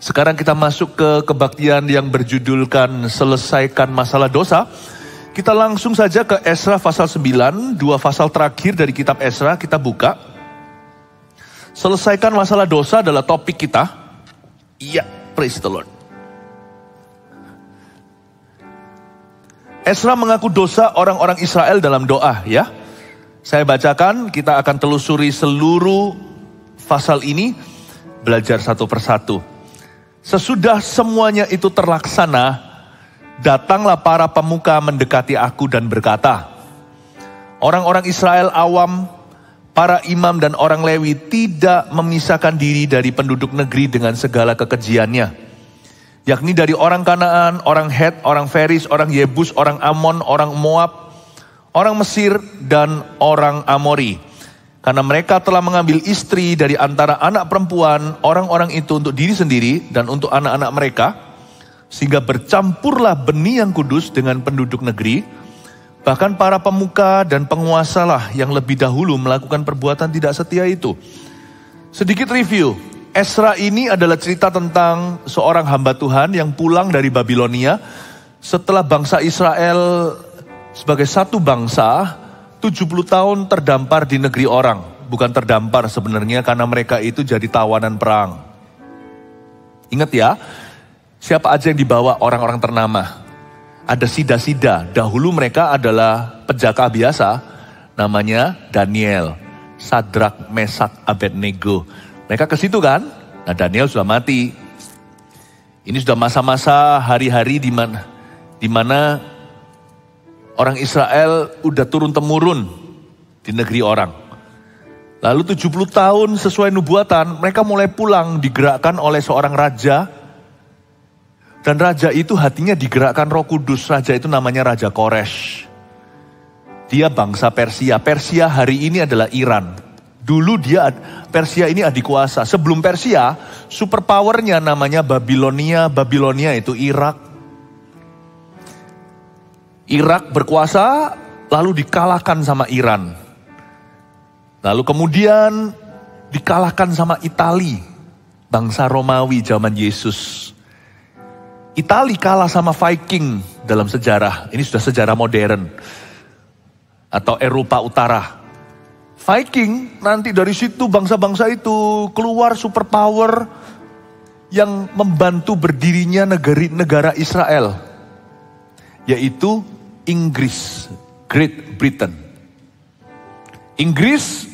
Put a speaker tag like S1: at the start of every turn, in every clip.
S1: Sekarang kita masuk ke kebaktian yang berjudulkan Selesaikan Masalah Dosa. Kita langsung saja ke Esra pasal 9, 2 pasal terakhir dari kitab Esra kita buka. Selesaikan masalah dosa adalah topik kita. Iya, praise the Lord. Esra mengaku dosa orang-orang Israel dalam doa, ya. Saya bacakan, kita akan telusuri seluruh pasal ini, belajar satu persatu. Sesudah semuanya itu terlaksana, datanglah para pemuka mendekati aku dan berkata, orang-orang Israel awam, para imam dan orang Lewi tidak memisahkan diri dari penduduk negeri dengan segala kekejiannya. Yakni dari orang Kanaan, orang Het, orang Feris, orang Yebus, orang Amon, orang Moab, orang Mesir, dan orang Amori. Karena mereka telah mengambil istri dari antara anak perempuan orang-orang itu untuk diri sendiri dan untuk anak-anak mereka. Sehingga bercampurlah benih yang kudus dengan penduduk negeri. Bahkan para pemuka dan penguasalah yang lebih dahulu melakukan perbuatan tidak setia itu. Sedikit review. Esra ini adalah cerita tentang seorang hamba Tuhan yang pulang dari Babilonia setelah bangsa Israel sebagai satu bangsa 70 tahun terdampar di negeri orang. Bukan terdampar sebenarnya karena mereka itu jadi tawanan perang. Ingat ya, siapa aja yang dibawa orang-orang ternama. Ada sida-sida, dahulu mereka adalah penjaka biasa, namanya Daniel, Sadrak, Mesak, Abednego. Mereka ke situ kan? Nah, Daniel sudah mati. Ini sudah masa-masa hari-hari di mana orang Israel udah turun-temurun di negeri orang. Lalu 70 tahun sesuai nubuatan, mereka mulai pulang digerakkan oleh seorang raja. Dan raja itu hatinya digerakkan Roh Kudus. Raja itu namanya Raja Koresh. Dia bangsa Persia. Persia hari ini adalah Iran. Dulu Persia ini adik kuasa. Sebelum Persia, superpowernya namanya Babilonia. Babilonia itu Irak. Irak berkuasa, lalu dikalahkan sama Iran. Lalu kemudian dikalahkan sama Itali. Bangsa Romawi zaman Yesus. Itali kalah sama Viking dalam sejarah. Ini sudah sejarah modern. Atau Eropa Utara. Viking, nanti dari situ bangsa-bangsa itu keluar superpower yang membantu berdirinya negara Israel. Yaitu Inggris, Great Britain. Inggris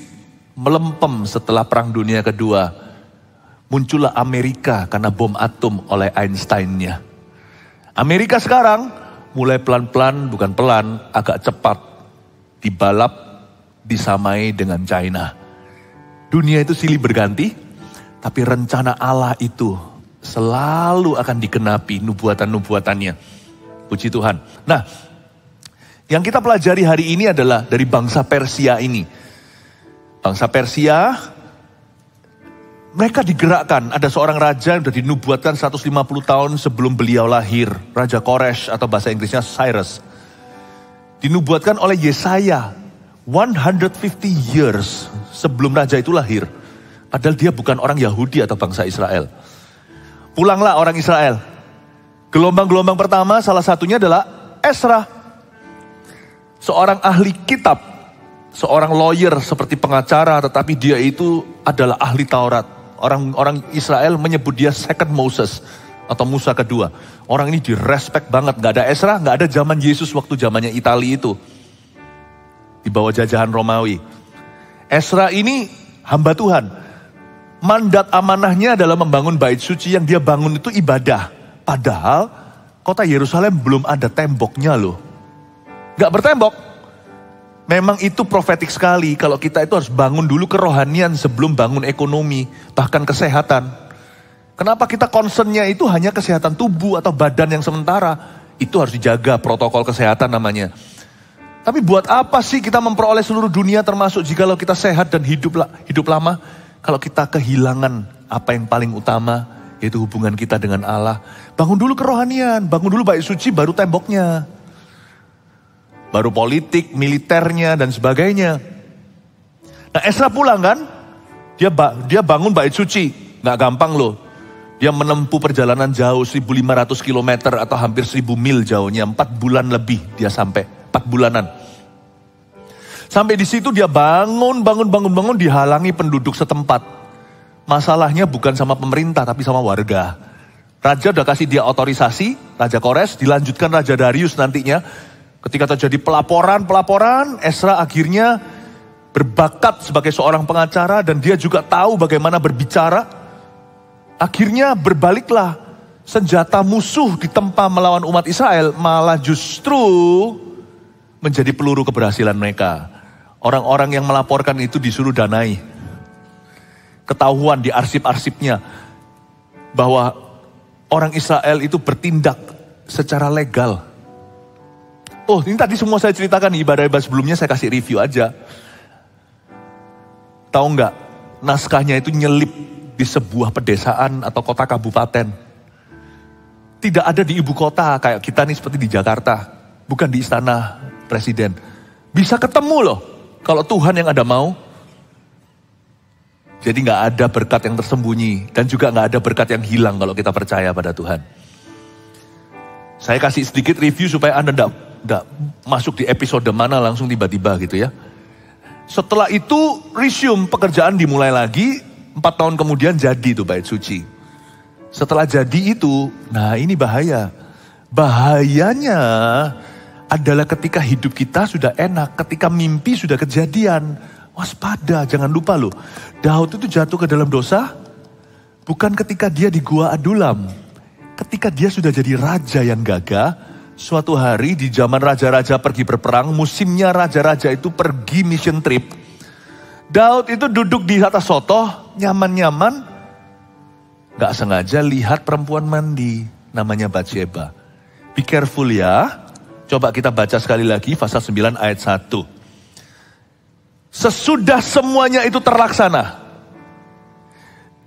S1: melempem setelah Perang Dunia Kedua. Muncullah Amerika karena bom atom oleh Einstein-nya. Amerika sekarang mulai pelan-pelan, bukan pelan, agak cepat dibalap, disamai dengan China. Dunia itu silih berganti, tapi rencana Allah itu selalu akan dikenapi nubuatan-nubuatannya. Puji Tuhan. Nah, yang kita pelajari hari ini adalah dari bangsa Persia ini. Bangsa Persia, mereka digerakkan. Ada seorang raja yang sudah dinubuatkan 150 tahun sebelum beliau lahir. Raja Koresh atau bahasa Inggrisnya Cyrus. Dinubuatkan oleh Yesaya. 150 years sebelum raja itu lahir. Padahal dia bukan orang Yahudi atau bangsa Israel. Pulanglah orang Israel. Gelombang-gelombang pertama salah satunya adalah Esra. Seorang ahli kitab. Seorang lawyer seperti pengacara, tetapi dia itu adalah ahli Taurat. Orang Israel menyebut dia second Moses atau Musa kedua. Orang ini direspek banget. Gak ada Esra, gak ada zaman Yesus waktu zamannya Itali itu. Di bawah jajahan Romawi. Esra ini hamba Tuhan. Mandat amanahnya adalah membangun bait suci, yang dia bangun itu ibadah. Padahal kota Yerusalem belum ada temboknya loh. Gak bertembok. Memang itu profetik sekali kalau kita itu harus bangun dulu kerohanian sebelum bangun ekonomi, bahkan kesehatan. Kenapa kita concernnya itu hanya kesehatan tubuh atau badan yang sementara? Itu harus dijaga, protokol kesehatan namanya. Tapi buat apa sih kita memperoleh seluruh dunia termasuk jikalau kita sehat dan hidup lama? Kalau kita kehilangan apa yang paling utama, yaitu hubungan kita dengan Allah. Bangun dulu kerohanian, bangun dulu bait suci, baru temboknya. Baru politik, militernya dan sebagainya. Nah, Esra pulang kan, dia bangun bait suci, nggak gampang loh. Dia menempuh perjalanan jauh 1.500 km atau hampir 1.000 mil jauhnya. 4 bulan lebih dia sampai, 4 bulanan. Sampai di situ dia bangun, dihalangi penduduk setempat. Masalahnya bukan sama pemerintah tapi sama warga. Raja udah kasih dia otorisasi, Raja Kores, dilanjutkan Raja Darius nantinya. Ketika terjadi pelaporan, Esra akhirnya berbakat sebagai seorang pengacara dan dia juga tahu bagaimana berbicara. Akhirnya berbaliklah senjata musuh ditempa melawan umat Israel malah justru menjadi peluru keberhasilan mereka. Orang-orang yang melaporkan itu disuruh danai. Ketahuan di arsip-arsipnya bahwa orang Israel itu bertindak secara legal. Oh, ini tadi semua saya ceritakan, ibadah-ibadah sebelumnya saya kasih review aja. Tahu nggak, naskahnya itu nyelip di sebuah pedesaan atau kota kabupaten. Tidak ada di ibu kota kayak kita nih seperti di Jakarta. Bukan di istana presiden. Bisa ketemu loh kalau Tuhan yang ada mau. Jadi gak ada berkat yang tersembunyi. Dan juga gak ada berkat yang hilang kalau kita percaya pada Tuhan. Saya kasih sedikit review supaya Anda tidak masuk di episode mana langsung tiba-tiba gitu ya. Setelah itu resume, pekerjaan dimulai lagi. 4 tahun kemudian jadi itu bait suci. Setelah jadi itu, nah ini bahaya. Bahayanya adalah ketika hidup kita sudah enak, ketika mimpi sudah kejadian. Waspada, jangan lupa loh. Daud itu jatuh ke dalam dosa, bukan ketika dia di Gua Adulam. Ketika dia sudah jadi raja yang gagah, suatu hari di zaman raja-raja pergi berperang, musimnya raja-raja itu pergi mission trip. Daud itu duduk di atas sotoh, nyaman-nyaman, gak sengaja lihat perempuan mandi, namanya Batsheba. Be careful ya, coba kita baca sekali lagi pasal 9 ayat 1. Sesudah semuanya itu terlaksana,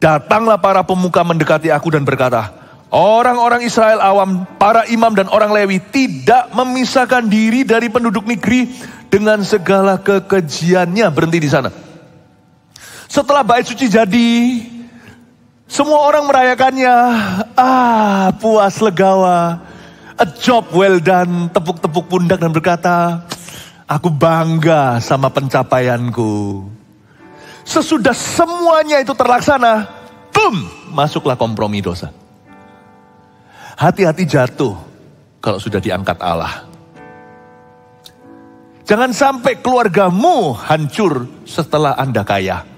S1: datanglah para pemuka mendekati aku dan berkata, orang-orang Israel awam, para imam dan orang Lewi tidak memisahkan diri dari penduduk negeri dengan segala kekejiannya. Berhenti di sana. Setelah bait suci jadi, semua orang merayakannya. Puas legawa. A job well done. Tepuk-tepuk pundak dan berkata, aku bangga sama pencapaianku. Sesudah semuanya itu terlaksana, boom, masuklah kompromi dosa. Hati-hati jatuh kalau sudah diangkat Allah. Jangan sampai keluargamu hancur setelah Anda kaya.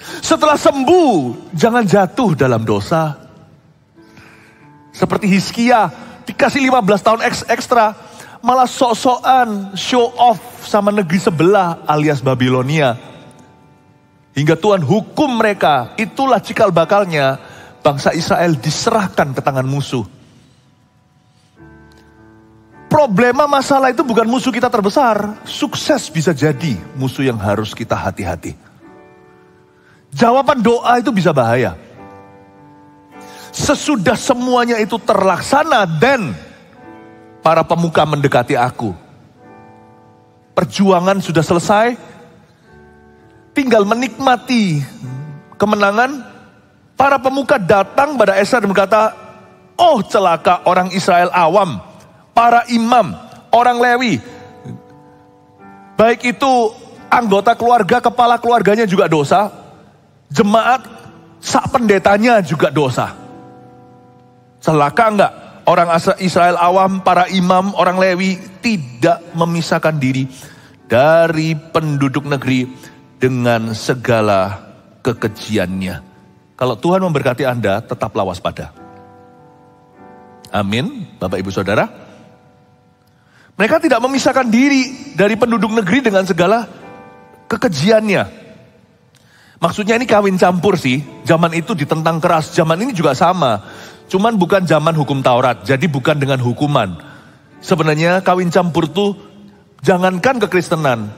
S1: Setelah sembuh, jangan jatuh dalam dosa. Seperti Hizkia, dikasih 15 tahun ekstra, malah sok-sokan show off sama negeri sebelah alias Babilonia. Hingga Tuhan hukum mereka, itulah cikal bakalnya bangsa Israel diserahkan ke tangan musuh. Problema masalah itu bukan musuh kita terbesar, sukses bisa jadi musuh yang harus kita hati-hati. Jawaban doa itu bisa bahaya. Sesudah semuanya itu terlaksana dan para pemuka mendekati aku. Perjuangan sudah selesai, tinggal menikmati kemenangan. Para pemuka datang pada Esra dan berkata, oh celaka orang Israel awam, para imam, orang Lewi. Baik itu anggota keluarga, kepala keluarganya juga dosa. Jemaat, sak pendetanya juga dosa. Celaka enggak? Orang Israel awam, para imam, orang Lewi tidak memisahkan diri dari penduduk negeri dengan segala kekejiannya. Kalau Tuhan memberkati Anda, tetaplah waspada. Amin, Bapak Ibu Saudara. Mereka tidak memisahkan diri dari penduduk negeri dengan segala kekejiannya. Maksudnya ini kawin campur sih. Zaman itu ditentang keras, zaman ini juga sama. Cuman bukan zaman hukum Taurat, jadi bukan dengan hukuman. Sebenarnya kawin campur tuh jangankan kekristenan.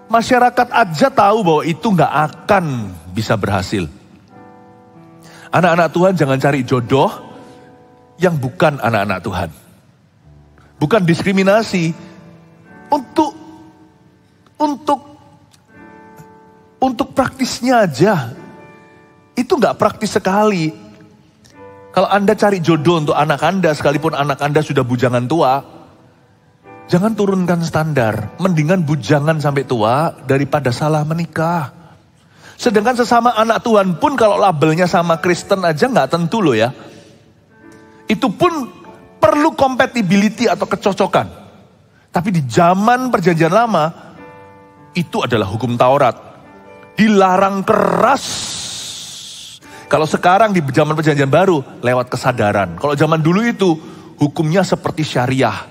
S1: Masyarakat aja tahu bahwa itu gak akan bisa berhasil. Anak-anak Tuhan jangan cari jodoh yang bukan anak-anak Tuhan. Bukan diskriminasi. Untuk praktisnya aja, itu gak praktis sekali. Kalau Anda cari jodoh untuk anak Anda, sekalipun anak Anda sudah bujangan tua, jangan turunkan standar. Mendingan bujangan sampai tua daripada salah menikah. Sedangkan sesama anak Tuhan pun kalau labelnya sama Kristen aja nggak tentu loh ya. Itu pun perlu compatibility atau kecocokan. Tapi di zaman perjanjian lama, itu adalah hukum Taurat. Dilarang keras. Kalau sekarang di zaman perjanjian baru, lewat kesadaran. Kalau zaman dulu itu, hukumnya seperti syariah.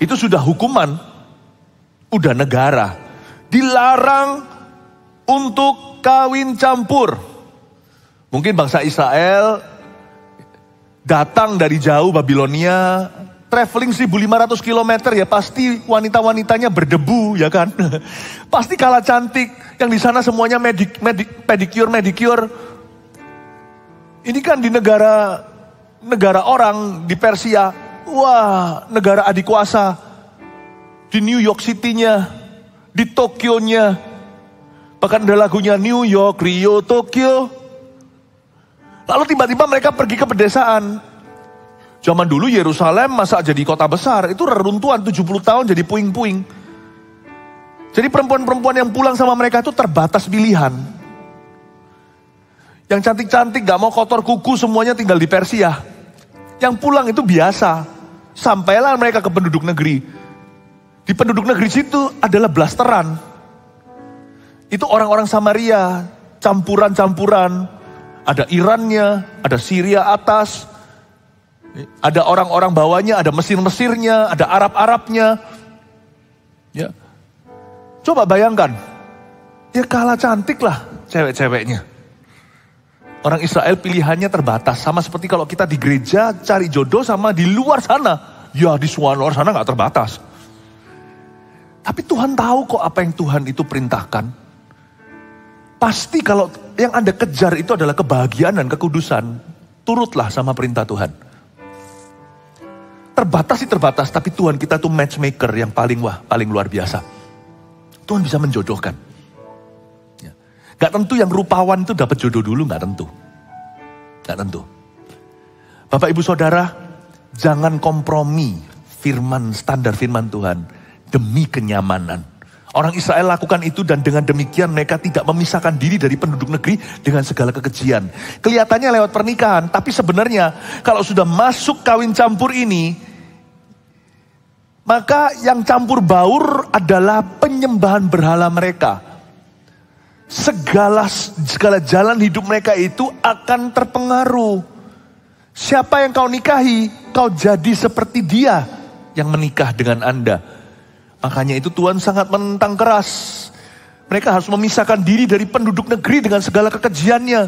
S1: Itu sudah hukuman, udah negara. Dilarang untuk kawin campur. Mungkin bangsa Israel datang dari jauh Babilonia, traveling 1.500 km ya pasti wanita-wanitanya berdebu ya kan. Pasti kalah cantik. Yang di sana semuanya pedicure. Ini kan di negara orang di Persia. Wah, negara adik kuasa. Di New York City-nya, di Tokyo-nya. Bahkan ada lagunya New York, Rio, Tokyo. Lalu tiba-tiba mereka pergi ke pedesaan. Zaman dulu Yerusalem masa jadi kota besar, itu reruntuhan 70 tahun jadi puing-puing. Jadi perempuan-perempuan yang pulang sama mereka itu terbatas pilihan. Yang cantik-cantik gak mau kotor kuku semuanya tinggal di Persia. Yang pulang itu biasa. Sampailah mereka ke penduduk negeri. Di penduduk negeri situ adalah blasteran. Itu orang-orang Samaria, campuran-campuran. Ada Irannya, ada Syria atas. Ada orang-orang bawahnya, ada Mesir-Mesirnya, ada Arab-Arabnya. Ya. Coba bayangkan, ya kalah cantik lah cewek-ceweknya. Orang Israel pilihannya terbatas, sama seperti kalau kita di gereja cari jodoh sama di luar sana. Ya di luar sana gak terbatas. Tapi Tuhan tahu kok apa yang Tuhan itu perintahkan. Pasti kalau yang Anda kejar itu adalah kebahagiaan dan kekudusan, turutlah sama perintah Tuhan. Terbatas sih terbatas, tapi Tuhan kita tuh matchmaker yang paling luar biasa. Tuhan bisa menjodohkan. Ya. Gak tentu yang rupawan itu dapat jodoh dulu, gak tentu. Gak tentu. Bapak Ibu Saudara, jangan kompromi standar firman Tuhan demi kenyamanan. Orang Israel lakukan itu dan dengan demikian mereka tidak memisahkan diri dari penduduk negeri dengan segala kekejian. Kelihatannya lewat pernikahan, tapi sebenarnya kalau sudah masuk kawin campur ini, maka yang campur baur adalah penyembahan berhala mereka. Segala jalan hidup mereka itu akan terpengaruh. Siapa yang kau nikahi, kau jadi seperti dia yang menikah dengan Anda. Makanya itu Tuhan sangat menentang keras. Mereka harus memisahkan diri dari penduduk negeri dengan segala kekejiannya.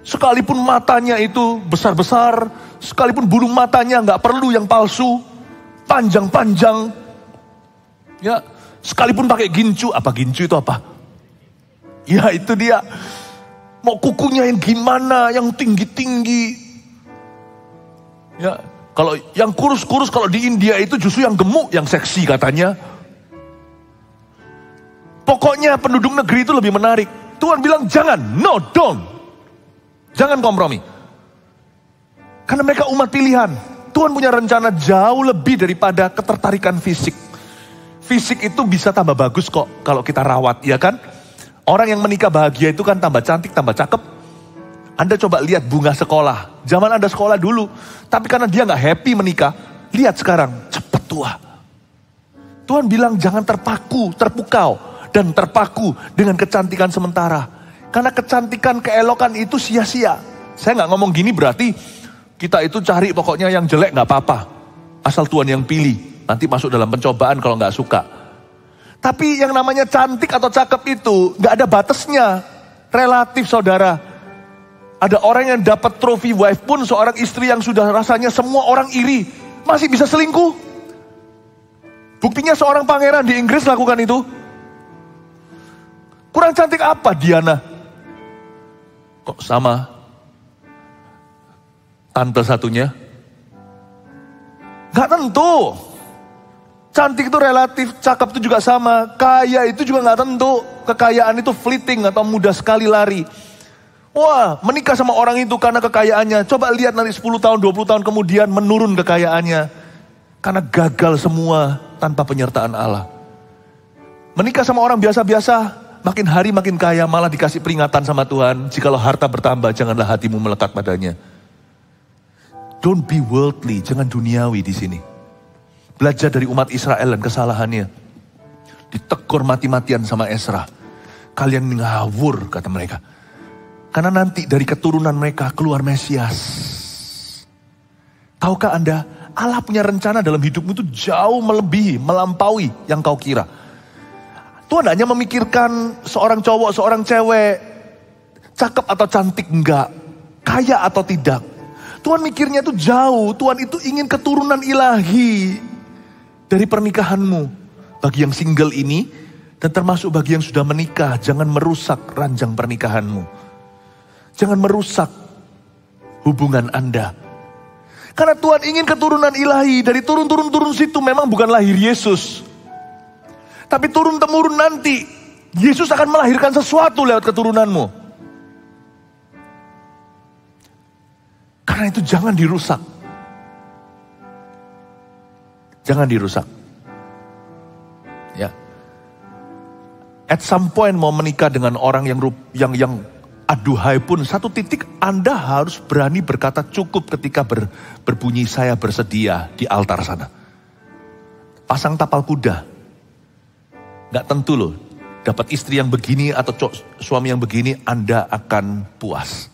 S1: Sekalipun matanya itu besar-besar, sekalipun bulu matanya gak perlu yang palsu, panjang-panjang, ya, sekalipun pakai gincu. Apa gincu itu apa? Ya itu dia. Mau kukunya yang gimana, yang tinggi-tinggi. Ya, kalau yang kurus-kurus kalau di India itu justru yang gemuk, yang seksi katanya. Pokoknya penduduk negeri itu lebih menarik. Tuhan bilang jangan, no, don't. Jangan kompromi. Karena mereka umat pilihan. Tuhan punya rencana jauh lebih daripada ketertarikan fisik. Fisik itu bisa tambah bagus kok kalau kita rawat, ya kan? Orang yang menikah bahagia itu kan tambah cantik, tambah cakep. Anda coba lihat bunga sekolah. Zaman Anda sekolah dulu. Tapi karena dia gak happy menikah, lihat sekarang, cepet tua. Tuhan bilang jangan terpukau dan terpaku dengan kecantikan sementara. Karena kecantikan, keelokan itu sia-sia. Saya gak ngomong gini berarti kita itu cari pokoknya yang jelek gak apa-apa. Asal Tuhan yang pilih. Nanti masuk dalam pencobaan kalau gak suka. Tapi yang namanya cantik atau cakep itu gak ada batasnya. Relatif saudara. Ada orang yang dapat trophy wife pun, seorang istri yang sudah rasanya semua orang iri, masih bisa selingkuh. Buktinya seorang pangeran di Inggris lakukan itu. Kurang cantik apa Diana? Kok sama tante satunya? Gak tentu. Cantik itu relatif, cakep itu juga sama. Kaya itu juga gak tentu. Kekayaan itu fleeting atau mudah sekali lari. Wah, menikah sama orang itu karena kekayaannya. Coba lihat nanti 10 tahun, 20 tahun kemudian menurun kekayaannya. Karena gagal semua tanpa penyertaan Allah. Menikah sama orang biasa-biasa, makin hari makin kaya, malah dikasih peringatan sama Tuhan. Jikalau harta bertambah, janganlah hatimu melekat padanya. Don't be worldly, jangan duniawi di sini. Belajar dari umat Israel dan kesalahannya. Ditegur mati-matian sama Ezra. Kalian ngawur, kata mereka. Karena nanti dari keturunan mereka keluar Mesias. Tahukah Anda, Allah punya rencana dalam hidupmu itu jauh melebihi, melampaui yang kau kira. Tuhan hanya memikirkan seorang cowok, seorang cewek, cakep atau cantik enggak, kaya atau tidak. Tuhan mikirnya itu jauh, Tuhan itu ingin keturunan ilahi dari pernikahanmu. Bagi yang single ini, dan termasuk bagi yang sudah menikah, jangan merusak ranjang pernikahanmu. Jangan merusak hubungan Anda. Karena Tuhan ingin keturunan ilahi. Dari turun-turun situ memang bukan lahir Yesus. Tapi turun-temurun nanti. Yesus akan melahirkan sesuatu lewat keturunanmu. Karena itu jangan dirusak. Jangan dirusak. Ya. At some point mau menikah dengan orang yang aduhai pun, satu titik Anda harus berani berkata cukup ketika berbunyi saya bersedia di altar sana. Pasang tapal kuda. Gak tentu loh, dapat istri yang begini atau suami yang begini Anda akan puas.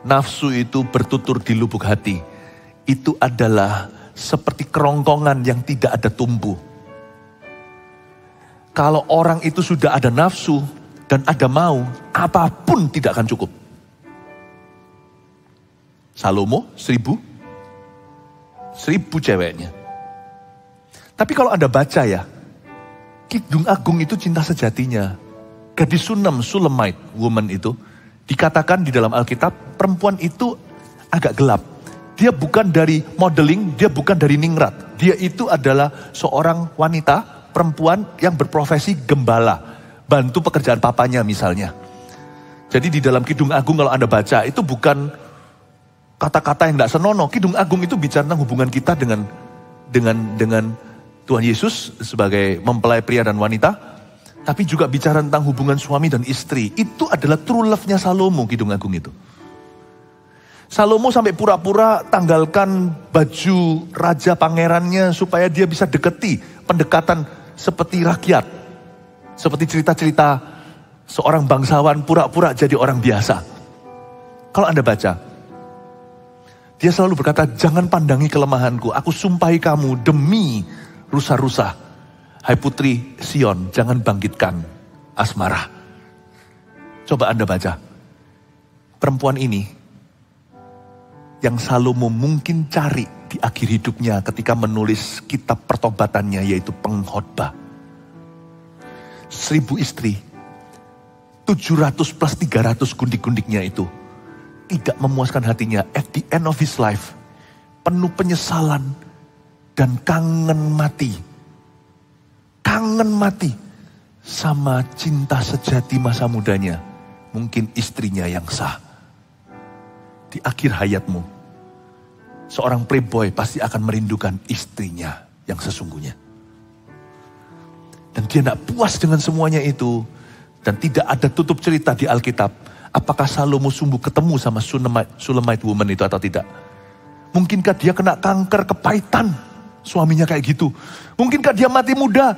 S1: Nafsu itu bertutur di lubuk hati. Itu adalah seperti kerongkongan yang tidak ada tumbuh. Kalau orang itu sudah ada nafsu, dan ada mau, apapun tidak akan cukup. Salomo 1000 ceweknya. Tapi kalau Anda baca ya, Kidung Agung itu cinta sejatinya. Gadis Sunem, Shulamite woman itu, dikatakan di dalam Alkitab, perempuan itu agak gelap. Dia bukan dari modeling, dia bukan dari ningrat. Dia itu adalah seorang wanita, perempuan yang berprofesi gembala. Bantu pekerjaan papanya misalnya. Jadi di dalam Kidung Agung kalau Anda baca itu bukan kata-kata yang tidak senonoh. Kidung Agung itu bicara tentang hubungan kita dengan Tuhan Yesus sebagai mempelai pria dan wanita. Tapi juga bicara tentang hubungan suami dan istri. Itu adalah true love-nya Salomo, Kidung Agung itu. Salomo sampai pura-pura tanggalkan baju raja pangerannya supaya dia bisa deketi pendekatan seperti rakyat. Seperti cerita-cerita seorang bangsawan pura-pura jadi orang biasa. Kalau Anda baca, dia selalu berkata, jangan pandangi kelemahanku, aku sumpahi kamu demi rusa-rusa. Hai putri Sion, jangan bangkitkan asmara. Coba Anda baca. Perempuan ini, yang Salomo mungkin cari di akhir hidupnya ketika menulis kitab pertobatannya, yaitu Pengkhotbah. 1000 istri, 700 plus 300 gundik-gundiknya itu tidak memuaskan hatinya. At the end of his life, penuh penyesalan dan kangen mati sama cinta sejati masa mudanya, mungkin istrinya yang sah. Di akhir hayatmu, seorang playboy pasti akan merindukan istrinya yang sesungguhnya. Dan dia tidak puas dengan semuanya itu. Dan tidak ada tutup cerita di Alkitab. Apakah Salomo sungguh ketemu sama Shulamite woman itu atau tidak? Mungkinkah dia kena kanker kepahitan? Suaminya kayak gitu. Mungkinkah dia mati muda?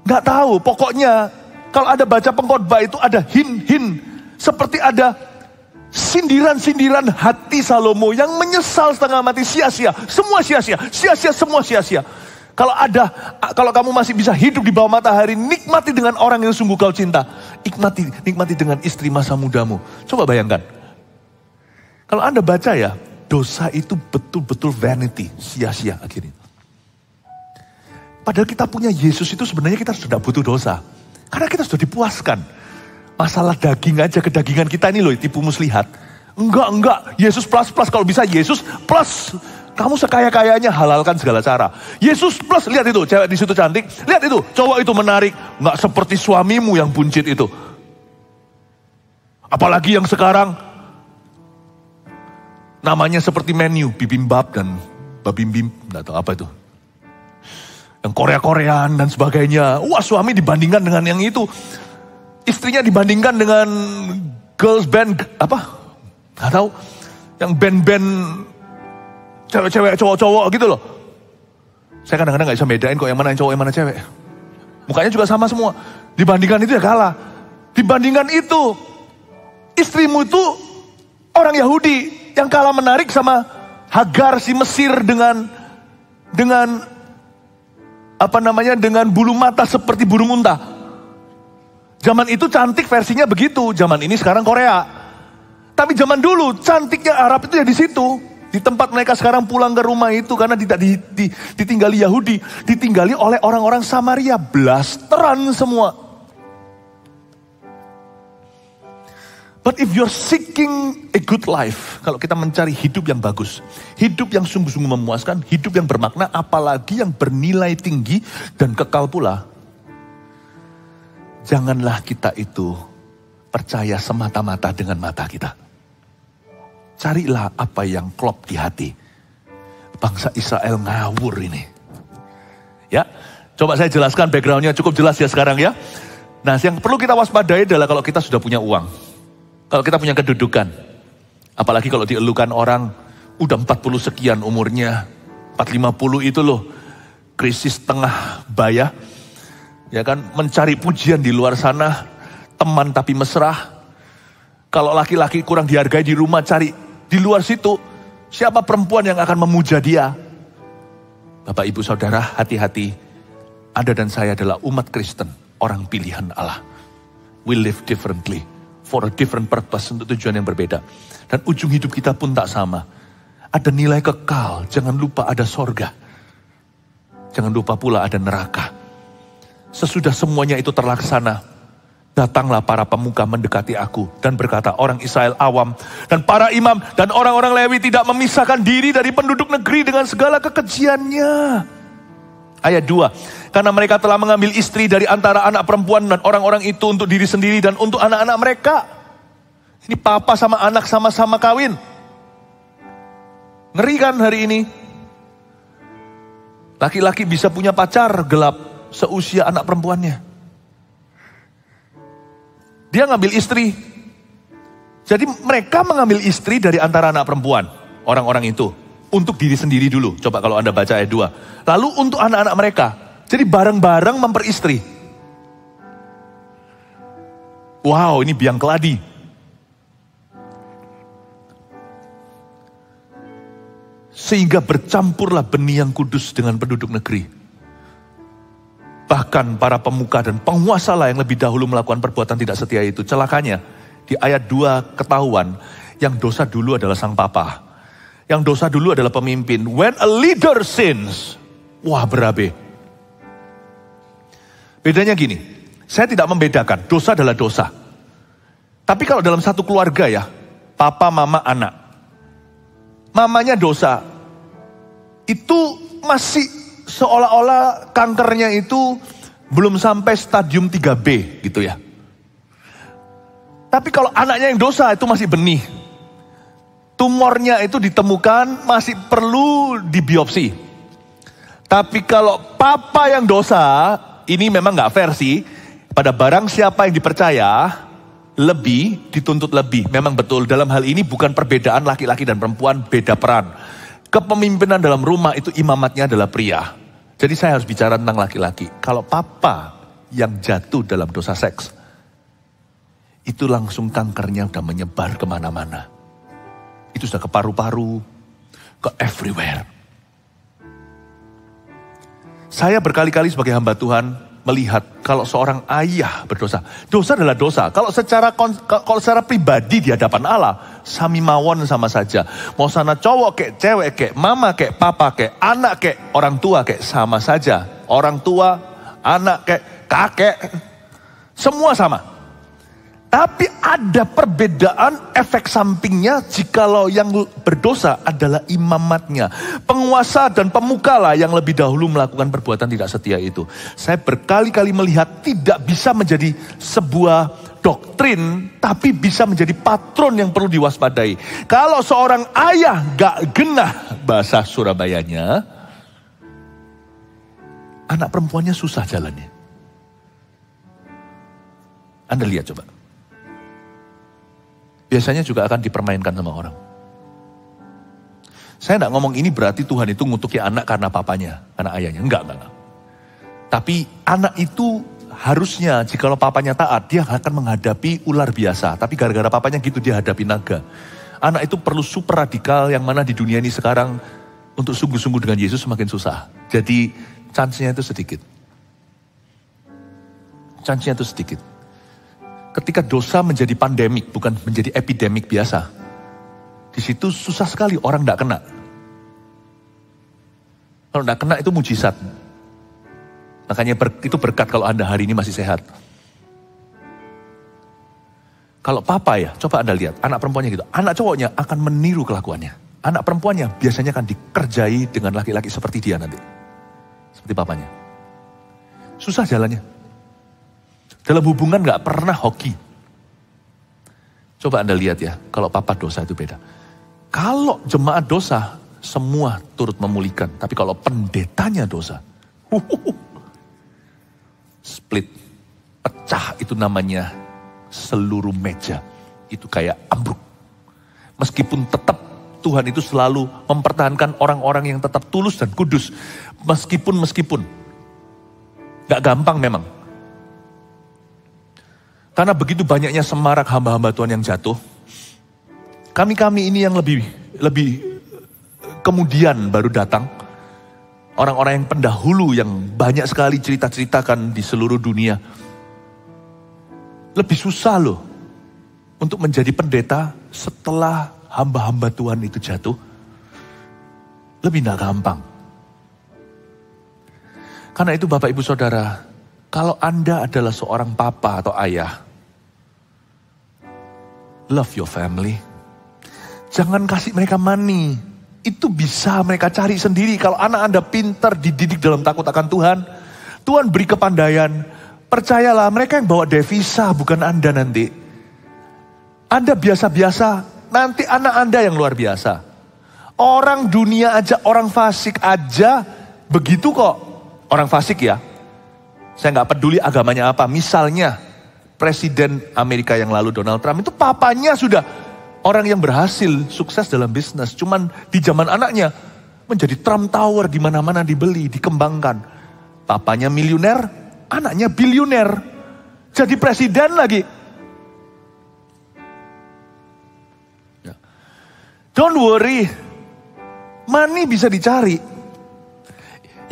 S1: Gak tahu. Pokoknya kalau ada baca Pengkhotbah itu ada hin-hin. Seperti ada sindiran-sindiran hati Salomo yang menyesal setengah mati. Sia-sia. Semua sia-sia. Sia-sia, semua sia-sia. Kalau kamu masih bisa hidup di bawah matahari, nikmati dengan orang yang sungguh kau cinta. Nikmati dengan istri masa mudamu. Coba bayangkan. Kalau Anda baca ya, dosa itu betul-betul vanity, sia-sia akhirnya. Padahal kita punya Yesus itu sebenarnya kita sudah butuh dosa. Karena kita sudah dipuaskan. Masalah daging aja, kedagingan kita ini loh, tipu muslihat. Enggak, Yesus plus, kalau bisa Yesus plus. Kamu sekaya-kayanya halalkan segala cara. Yesus plus, lihat itu, cewek di situ cantik. Lihat itu, cowok itu menarik. Nggak seperti suamimu yang buncit itu. Apalagi yang sekarang namanya seperti menu, bibimbap dan babimbim, enggak tahu apa itu. Yang Korea-Koreaan dan sebagainya. Wah, suami dibandingkan dengan yang itu. Istrinya dibandingkan dengan girls band, apa? Nggak tahu. Yang band-band cewek-cewek, cowok-cowok gitu loh. Saya kadang-kadang gak bisa bedain kok yang mana yang cowok, yang mana cewek. Mukanya juga sama semua. Dibandingkan itu ya kalah. Dibandingkan itu, istrimu itu orang Yahudi yang kalah menarik sama Hagar si Mesir dengan dengan bulu mata seperti burung unta. Zaman itu cantik versinya begitu, zaman ini sekarang Korea. Tapi zaman dulu cantiknya Arab itu ya di situ. Di tempat mereka sekarang pulang ke rumah itu karena tidak ditinggali Yahudi, ditinggali oleh orang-orang Samaria, blasteran semua. But if you're seeking a good life, kalau kita mencari hidup yang bagus, hidup yang sungguh-sungguh memuaskan, hidup yang bermakna, apalagi yang bernilai tinggi dan kekal pula, janganlah kita itu percaya semata-mata dengan mata kita. Carilah apa yang klop di hati. Bangsa Israel ngawur ini. Ya, coba saya jelaskan backgroundnya cukup jelas ya sekarang ya. Nah, yang perlu kita waspadai adalah kalau kita sudah punya uang. Kalau kita punya kedudukan, apalagi kalau dielukan orang, udah 40 sekian umurnya, 450 itu loh, krisis tengah baya, ya kan, mencari pujian di luar sana, teman tapi mesra. Kalau laki-laki kurang dihargai di rumah, cari di luar situ, siapa perempuan yang akan memuja dia? Bapak ibu saudara, hati-hati, Anda dan saya adalah umat Kristen, orang pilihan Allah. We live differently. For a different purpose, untuk tujuan yang berbeda. Dan ujung hidup kita pun tak sama. Ada nilai kekal, jangan lupa ada sorga. Jangan lupa pula ada neraka. Sesudah semuanya itu terlaksana, datanglah para pemuka mendekati aku dan berkata, orang Israel awam dan para imam dan orang-orang Lewi tidak memisahkan diri dari penduduk negeri dengan segala kekejiannya. Ayat 2, karena mereka telah mengambil istri dari antara anak perempuan dan orang-orang itu untuk diri sendiri dan untuk anak-anak mereka. Ini papa sama anak sama-sama kawin. Ngeri kan hari ini? Laki-laki bisa punya pacar gelap seusia anak perempuannya. Dia ngambil istri. Jadi mereka mengambil istri dari antara anak perempuan, orang-orang itu. Untuk diri sendiri dulu, coba kalau Anda baca ayat 2. Lalu untuk anak-anak mereka. Jadi bareng-bareng memperistri. Wow, ini biang keladi. Sehingga bercampurlah benih yang kudus dengan penduduk negeri. Bahkan para pemuka dan penguasa lah yang lebih dahulu melakukan perbuatan tidak setia itu. Celakanya, di ayat 2 ketahuan, yang dosa dulu adalah sang papa. Yang dosa dulu adalah pemimpin. When a leader sins, wah berabe. Bedanya gini, saya tidak membedakan, dosa adalah dosa. Tapi kalau dalam satu keluarga ya, papa, mama, anak. Mamanya dosa, itu masih seolah-olah kankernya itu belum sampai stadium 3B gitu ya. Tapi kalau anaknya yang dosa itu masih benih. Tumornya itu ditemukan masih perlu dibiopsi. Tapi kalau papa yang dosa, ini memang gak fair sih. Pada barang siapa yang dipercaya, lebih dituntut lebih. Memang betul dalam hal ini bukan perbedaan laki-laki dan perempuan, beda peran. Kepemimpinan dalam rumah itu imamatnya adalah pria. Jadi saya harus bicara tentang laki-laki. Kalau papa yang jatuh dalam dosa seks, itu langsung kankernya udah menyebar kemana-mana. Itu sudah ke paru-paru, ke everywhere. Saya berkali-kali sebagai hamba Tuhan melihat kalau seorang ayah berdosa. Dosa adalah dosa. Kalau secara pribadi di hadapan Allah, sami mawon sama saja. Mau sana cowok kek, cewek kek, mama kek, papa kek, anak kek, orang tua kek, sama saja. Orang tua, anak kek, kakek, semua sama. Tapi ada perbedaan efek sampingnya jikalau yang berdosa adalah imamatnya. Penguasa dan pemuka lah yang lebih dahulu melakukan perbuatan tidak setia itu. Saya berkali-kali melihat tidak bisa menjadi sebuah doktrin, tapi bisa menjadi patron yang perlu diwaspadai. Kalau seorang ayah gak genah bahasa Surabayanya, anak perempuannya susah jalannya. Anda lihat coba. Biasanya juga akan dipermainkan sama orang. Saya gak ngomong ini berarti Tuhan itu ngutuki anak karena papanya, karena ayahnya. Enggak. Tapi anak itu harusnya jikalau papanya taat, dia akan menghadapi ular biasa. Tapi gara-gara papanya gitu dia hadapi naga. Anak itu perlu super radikal yang mana di dunia ini sekarang untuk sungguh-sungguh dengan Yesus semakin susah. Jadi chance-nya itu sedikit. Chance-nya itu sedikit. Ketika dosa menjadi pandemik, bukan menjadi epidemik biasa. Di situ susah sekali orang tidak kena. Kalau tidak kena itu mujizat. Makanya itu berkat kalau Anda hari ini masih sehat. Kalau papa ya, coba Anda lihat, anak perempuannya gitu. Anak cowoknya akan meniru kelakuannya. Anak perempuannya biasanya akan dikerjai dengan laki-laki seperti dia nanti. Seperti papanya. Susah jalannya. Dalam hubungan gak pernah hoki. Coba Anda lihat ya, kalau papa dosa itu beda. Kalau jemaat dosa, semua turut memulihkan. Tapi kalau pendetanya dosa, split, pecah itu namanya seluruh meja. Itu kayak ambruk. Meskipun tetap Tuhan itu selalu mempertahankan orang-orang yang tetap tulus dan kudus. Meskipun. Gak gampang memang. Karena begitu banyaknya semarak hamba-hamba Tuhan yang jatuh. Kami ini yang lebih kemudian baru datang. Orang-orang yang pendahulu yang banyak sekali cerita-ceritakan di seluruh dunia. Lebih susah loh untuk menjadi pendeta setelah hamba-hamba Tuhan itu jatuh. Lebih gak gampang. Karena itu Bapak Ibu Saudara, kalau Anda adalah seorang papa atau ayah, love your family. Jangan kasih mereka money. Itu bisa mereka cari sendiri. Kalau anak Anda pintar, dididik dalam takut akan Tuhan, Tuhan beri kepandaian. Percayalah, mereka yang bawa devisa, bukan Anda nanti. Anda biasa-biasa, nanti anak Anda yang luar biasa. Orang dunia aja, orang fasik aja, begitu kok. Orang fasik ya. Saya gak peduli agamanya apa. Misalnya, Presiden Amerika yang lalu, Donald Trump, itu papanya sudah orang yang berhasil, sukses dalam bisnis. Cuman di zaman anaknya menjadi Trump Tower di mana-mana dibeli, dikembangkan. Papanya miliuner, anaknya bilioner. Jadi presiden lagi. Ya. Don't worry. Money bisa dicari.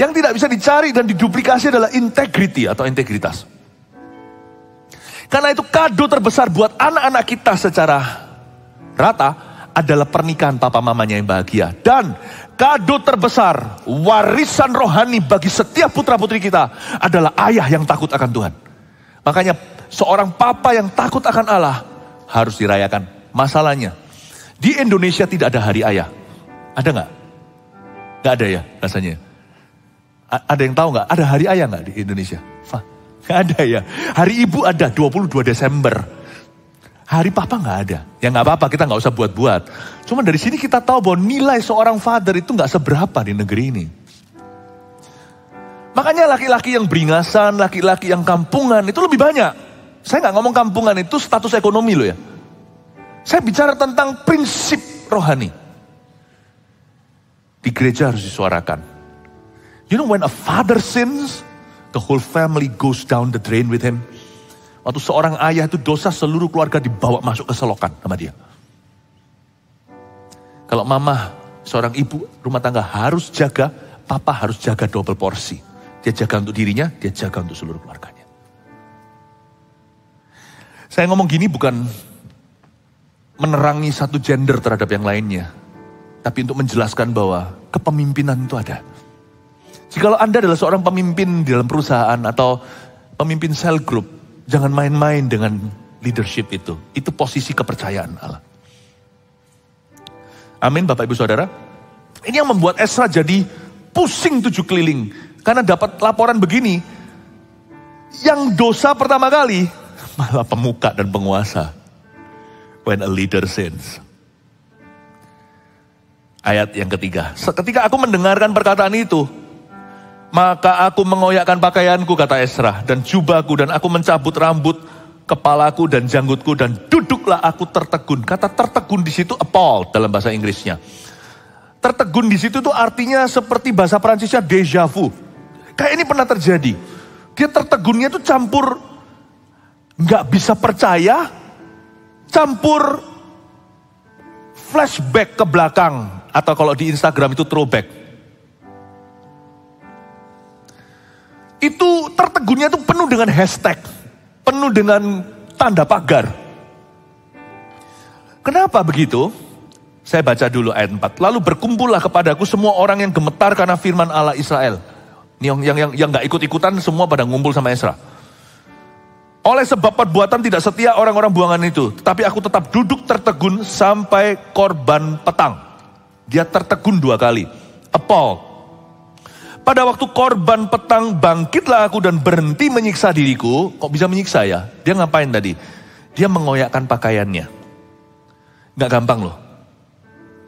S1: Yang tidak bisa dicari dan diduplikasi adalah integrity atau integritas. Karena itu kado terbesar buat anak-anak kita secara rata adalah pernikahan papa mamanya yang bahagia. Dan kado terbesar, warisan rohani bagi setiap putra putri kita adalah ayah yang takut akan Tuhan. Makanya seorang papa yang takut akan Allah harus dirayakan. Masalahnya, di Indonesia tidak ada hari ayah. Ada gak? Gak ada ya rasanya. Ada yang tahu gak? Ada hari ayah gak di Indonesia? Gak ada ya. Hari ibu ada 22 Desember. Hari papa gak ada. Ya gak apa-apa, kita gak usah buat-buat. Cuma dari sini kita tahu bahwa nilai seorang father itu gak seberapa di negeri ini. Makanya laki-laki yang beringasan, laki-laki yang kampungan itu lebih banyak. Saya gak ngomong kampungan itu status ekonomi loh ya. Saya bicara tentang prinsip rohani. Di gereja harus disuarakan. You know when a father sins, the whole family goes down the drain with him. Waktu seorang ayah itu dosa, seluruh keluarga dibawa masuk ke selokan sama dia. Kalau mama, seorang ibu rumah tangga harus jaga, papa harus jaga double porsi. Dia jaga untuk dirinya, dia jaga untuk seluruh keluarganya. Saya ngomong gini bukan menerangi satu gender terhadap yang lainnya. Tapi untuk menjelaskan bahwa kepemimpinan itu ada. Jikalau Anda adalah seorang pemimpin di dalam perusahaan atau pemimpin cell group, jangan main-main dengan leadership itu. Itu posisi kepercayaan Allah. Amin Bapak Ibu Saudara. Ini yang membuat Esra jadi pusing 7 keliling. Karena dapat laporan begini. Yang dosa pertama kali malah pemuka dan penguasa. When a leader sins. Ayat yang ketiga. Ketika aku mendengarkan perkataan itu, maka aku mengoyakkan pakaianku, kata Ezra, dan jubahku, dan aku mencabut rambut kepalaku dan janggutku, dan duduklah aku tertegun. Kata tertegun di situ appalled dalam bahasa Inggrisnya. Tertegun di situ tuh artinya seperti bahasa Prancisnya déjà vu. Kayak ini pernah terjadi. Dia tertegunnya tuh campur nggak bisa percaya, campur flashback ke belakang. Atau kalau di Instagram itu throwback. Itu tertegunnya itu penuh dengan hashtag. Penuh dengan tanda pagar. Kenapa begitu? Saya baca dulu ayat 4. Lalu berkumpullah kepadaku semua orang yang gemetar karena firman Allah Israel. Ini yang gak ikut-ikutan semua pada ngumpul sama Ezra. Oleh sebab perbuatan tidak setia orang-orang buangan itu. Tetapi aku tetap duduk tertegun sampai korban petang. Dia tertegun 2 kali. Appalled. Pada waktu korban petang bangkitlah aku dan berhenti menyiksa diriku. Kok bisa menyiksa ya? Dia ngapain tadi? Dia mengoyakkan pakaiannya. Gak gampang loh.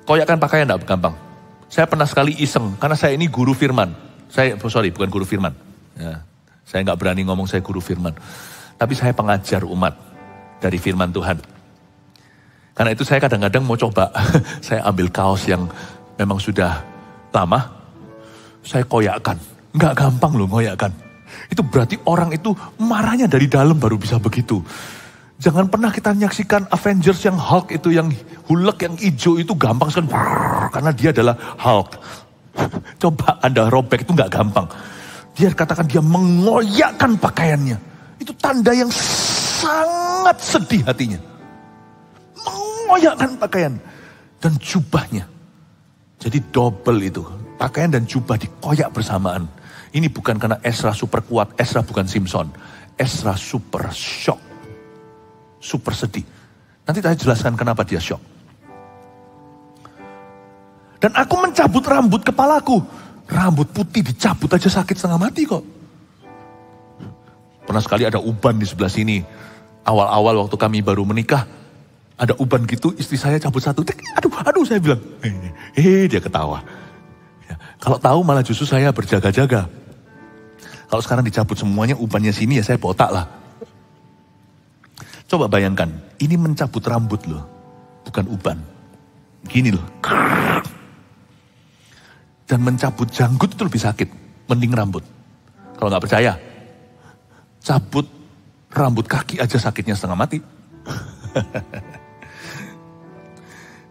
S1: Koyakkan pakaian gak gampang. Saya pernah sekali iseng. Karena saya ini guru firman. Bukan guru firman. Ya, saya gak berani ngomong saya guru firman. Tapi saya pengajar umat dari firman Tuhan. Karena itu saya kadang-kadang mau coba, saya ambil kaos yang memang sudah lama, saya koyakkan. Nggak gampang loh ngoyakkan. Itu berarti orang itu marahnya dari dalam baru bisa begitu. Jangan pernah kita menyaksikan Avengers yang Hulk itu, yang Hulk yang hijau itu gampang sekali. Karena dia adalah Hulk. Coba Anda robek itu nggak gampang. Dia katakan dia mengoyakkan pakaiannya. Itu tanda yang sangat sedih hatinya. Mengoyakkan pakaian dan jubahnya. Jadi double itu. Pakaian dan jubah dikoyak bersamaan. Ini bukan karena Ezra super kuat. Ezra bukan Simpson. Ezra super shock. Super sedih. Nanti saya jelaskan kenapa dia shock. Dan aku mencabut rambut kepalaku. Rambut putih dicabut aja sakit setengah mati kok. Pernah sekali ada uban di sebelah sini. Awal-awal waktu kami baru menikah. Ada uban gitu, istri saya cabut satu. Aduh saya bilang. Dia ketawa. Ya, kalau tahu malah justru saya berjaga-jaga. Kalau sekarang dicabut semuanya ubannya sini ya saya botak lah. Coba bayangkan, ini mencabut rambut loh. Bukan uban. Gini loh. Dan mencabut janggut itu lebih sakit. Mending rambut. Kalau gak percaya, cabut rambut kaki aja sakitnya setengah mati.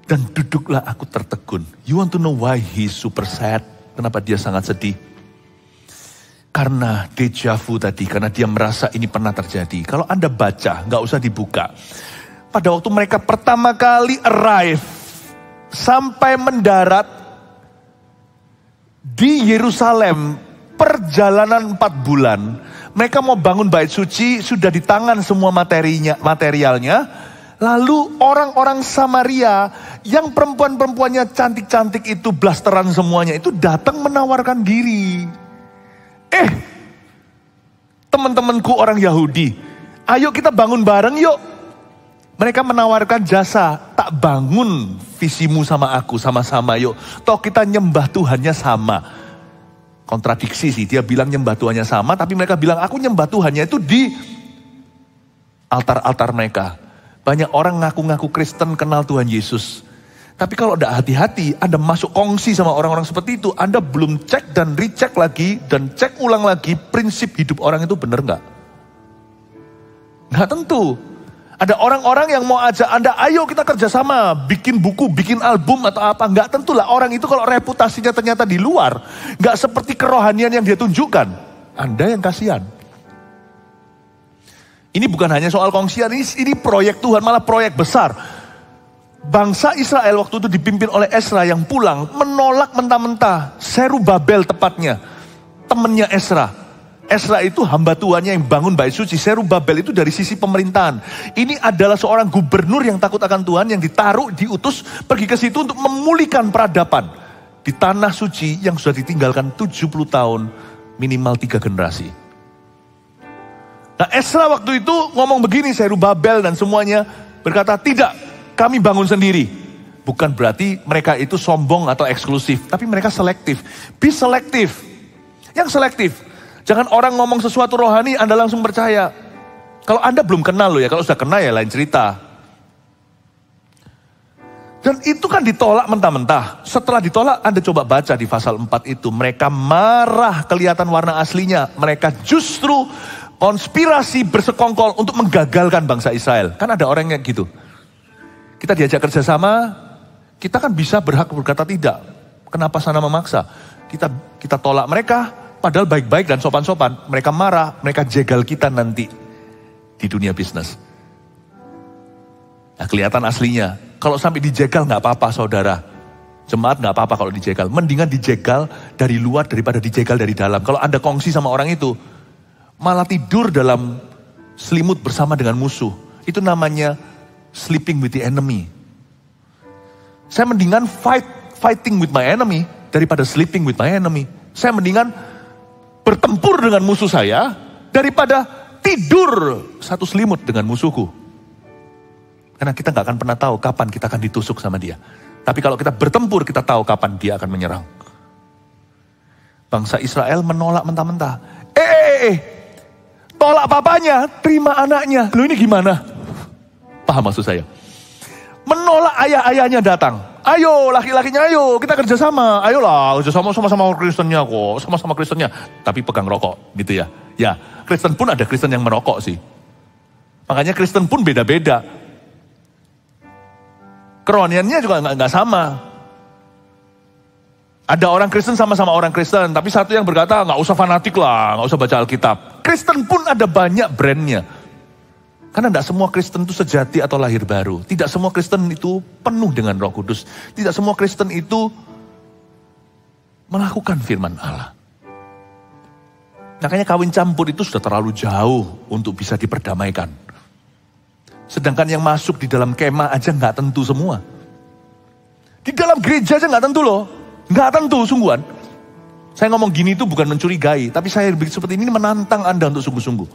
S1: Dan duduklah aku tertegun. You want to know why he's super sad? Kenapa dia sangat sedih? Karena déjà vu tadi. Karena dia merasa ini pernah terjadi. Kalau Anda baca, gak usah dibuka. Pada waktu mereka pertama kali arrive. Sampai mendarat di Yerusalem. Perjalanan 4 bulan. Mereka mau bangun bait suci. Sudah di tangan semua materialnya. Lalu orang-orang Samaria yang perempuan-perempuannya cantik-cantik itu blasteran semuanya itu datang menawarkan diri. Teman-temanku orang Yahudi, ayo kita bangun bareng yuk. Mereka menawarkan jasa, tak bangun visimu sama aku sama-sama yuk. Toh kita nyembah Tuhannya sama. Kontradiksi sih, dia bilang nyembah Tuhannya sama, tapi mereka bilang aku nyembah Tuhannya itu di altar-altar mereka. Banyak orang ngaku-ngaku Kristen kenal Tuhan Yesus. Tapi kalau tidak hati-hati, Anda masuk kongsi sama orang-orang seperti itu, Anda belum cek dan recheck lagi, dan cek ulang lagi prinsip hidup orang itu benar nggak? Nggak tentu. Ada orang-orang yang mau ajak Anda, ayo kita kerjasama, bikin buku, bikin album atau apa. Nggak tentulah orang itu kalau reputasinya ternyata di luar, nggak seperti kerohanian yang dia tunjukkan. Anda yang kasihan. Ini bukan hanya soal kongsian, ini proyek Tuhan, malah proyek besar. Bangsa Israel waktu itu dipimpin oleh Ezra yang pulang, menolak mentah-mentah. Zerubabel tepatnya, temannya Ezra. Ezra itu hamba Tuhannya yang bangun bait suci. Zerubabel itu dari sisi pemerintahan. Ini adalah seorang gubernur yang takut akan Tuhan, yang ditaruh, diutus, pergi ke situ untuk memulihkan peradaban. Di tanah suci yang sudah ditinggalkan 70 tahun, minimal 3 generasi. Nah Ezra waktu itu ngomong begini, Zerubabel dan semuanya berkata, tidak, kami bangun sendiri. Bukan berarti mereka itu sombong atau eksklusif, tapi mereka selektif. Be selektif. Yang selektif. Jangan orang ngomong sesuatu rohani, Anda langsung percaya. Kalau Anda belum kenal loh ya, kalau sudah kenal ya lain cerita. Dan itu kan ditolak mentah-mentah. Setelah ditolak, Anda coba baca di pasal 4 itu. Mereka marah, kelihatan warna aslinya. Mereka justru konspirasi bersekongkol untuk menggagalkan bangsa Israel. Kan ada orang yang gitu. Kita diajak kerjasama, kita kan bisa berhak berkata tidak. Kenapa sana memaksa? Kita tolak mereka, padahal baik-baik dan sopan-sopan. Mereka marah, mereka jegal kita nanti di dunia bisnis. Nah, kelihatan aslinya. Kalau sampai dijegal nggak apa-apa saudara. Jemaat nggak apa-apa kalau dijegal. Mendingan dijegal dari luar daripada dijegal dari dalam. Kalau Anda kongsi sama orang itu, malah tidur dalam selimut bersama dengan musuh. Itu namanya sleeping with the enemy. Saya mendingan fighting with my enemy daripada sleeping with my enemy. Saya mendingan bertempur dengan musuh saya daripada tidur satu selimut dengan musuhku. Karena kita gak akan pernah tahu kapan kita akan ditusuk sama dia. Tapi kalau kita bertempur, kita tahu kapan dia akan menyerang. Bangsa Israel menolak mentah-mentah. Tolak papanya, terima anaknya. Loh ini gimana? Paham maksud saya? Menolak ayah-ayahnya datang. Ayo laki-lakinya ayo, kita kerjasama. Ayolah, kerjasama sama-sama Kristennya kok. Sama-sama Kristennya. Tapi pegang rokok gitu ya. Ya, Kristen pun ada Kristen yang merokok sih. Makanya Kristen pun beda-beda. Kerohaniannya juga nggak sama. Ada orang Kristen sama-sama orang Kristen, tapi satu yang berkata nggak usah fanatik lah, nggak usah baca Alkitab. Kristen pun ada banyak brandnya. Karena tidak semua Kristen itu sejati atau lahir baru. Tidak semua Kristen itu penuh dengan Roh Kudus. Tidak semua Kristen itu melakukan firman Allah. Makanya kawin campur itu sudah terlalu jauh untuk bisa diperdamaikan. Sedangkan yang masuk di dalam kemah aja nggak tentu semua. Di dalam gereja aja nggak tentu loh. Nggak tentu sungguhan. Saya ngomong gini itu bukan mencurigai. Tapi saya seperti ini menantang Anda untuk sungguh-sungguh.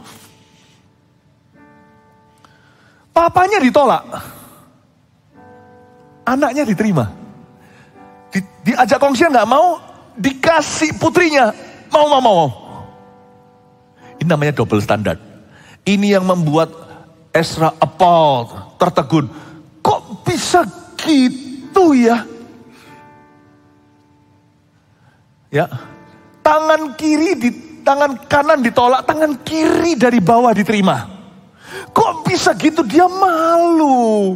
S1: Papanya ditolak. Anaknya diterima. Diajak kongsian nggak mau. Dikasih putrinya. Mau. Ini namanya double standard. Ini yang membuat Ezra appalled, tertegun. Kok bisa gitu ya? Ya, tangan kanan ditolak, tangan kiri dari bawah diterima. Kok bisa gitu? Dia malu.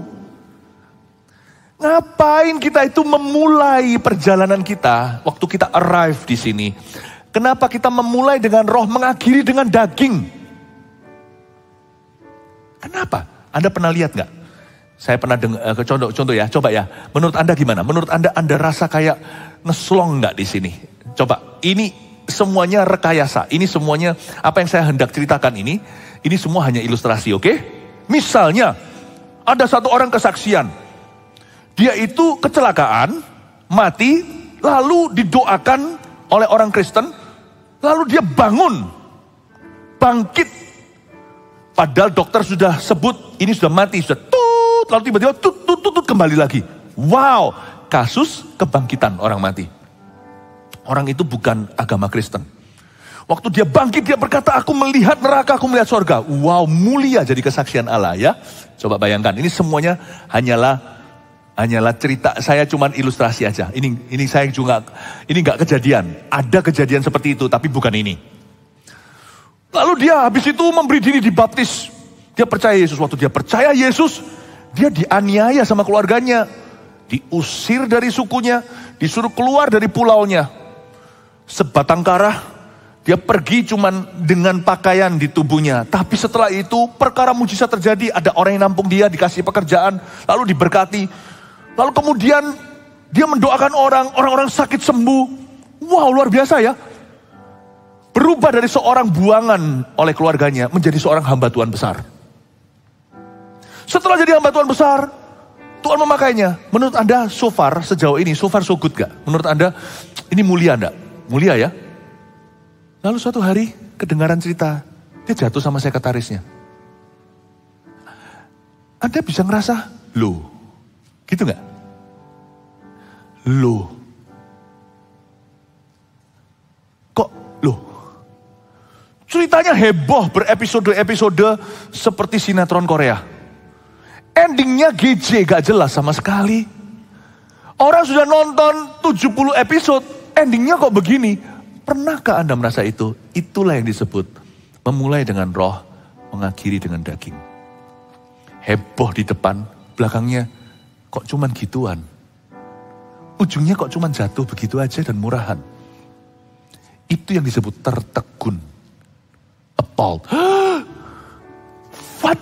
S1: Ngapain kita itu memulai perjalanan kita waktu kita arrive di sini? Kenapa kita memulai dengan roh, mengakhiri dengan daging? Kenapa? Anda pernah lihat nggak? Saya pernah dengar, contoh ya, coba ya. Menurut Anda gimana? Menurut Anda rasa kayak ngeslong nggak di sini? Coba, ini semuanya rekayasa. Ini semuanya apa yang saya hendak ceritakan ini semua hanya ilustrasi, oke? Misalnya, ada satu orang kesaksian. Dia itu kecelakaan, mati, lalu didoakan oleh orang Kristen, lalu dia bangun, bangkit. Padahal dokter sudah sebut, ini sudah mati, sudah tut, lalu tiba-tiba tut kembali lagi. Wow, kasus kebangkitan orang mati. Orang itu bukan agama Kristen. Waktu dia bangkit, dia berkata, aku melihat neraka, aku melihat surga. Wow, mulia jadi kesaksian Allah ya. Coba bayangkan, ini semuanya hanyalah cerita, saya cuma ilustrasi aja. Ini saya juga, ini nggak kejadian. Ada kejadian seperti itu, tapi bukan ini. Lalu dia habis itu memberi diri dibaptis. Dia percaya Yesus. Waktu dia percaya Yesus, dia dianiaya sama keluarganya. Diusir dari sukunya, disuruh keluar dari pulaunya. Sebatang kara, dia pergi cuman dengan pakaian di tubuhnya. Tapi setelah itu perkara mujizat terjadi. Ada orang yang nampung dia, dikasih pekerjaan, lalu diberkati. Lalu kemudian dia mendoakan orang-orang sakit sembuh. Wow, luar biasa ya. Berubah dari seorang buangan oleh keluarganya menjadi seorang hamba Tuhan besar. Setelah jadi hamba Tuhan besar, Tuhan memakainya. Menurut Anda so far sejauh ini, so far so good gak? Menurut Anda ini mulia enggak? Mulia ya? Lalu suatu hari kedengaran cerita, dia dia jatuh sama sekretarisnya. Anda bisa ngerasa, loh, gitu nggak? Loh, kok loh? Ceritanya heboh berepisode-episode seperti sinetron Korea. Endingnya GJ, gak jelas sama sekali. Orang sudah nonton 70 episode, endingnya kok begini. Pernahkah Anda merasa itu? Itulah yang disebut memulai dengan roh, mengakhiri dengan daging. Heboh di depan, belakangnya kok cuman gituan. Ujungnya kok cuman jatuh begitu aja dan murahan. Itu yang disebut tertegun. Appalled. What?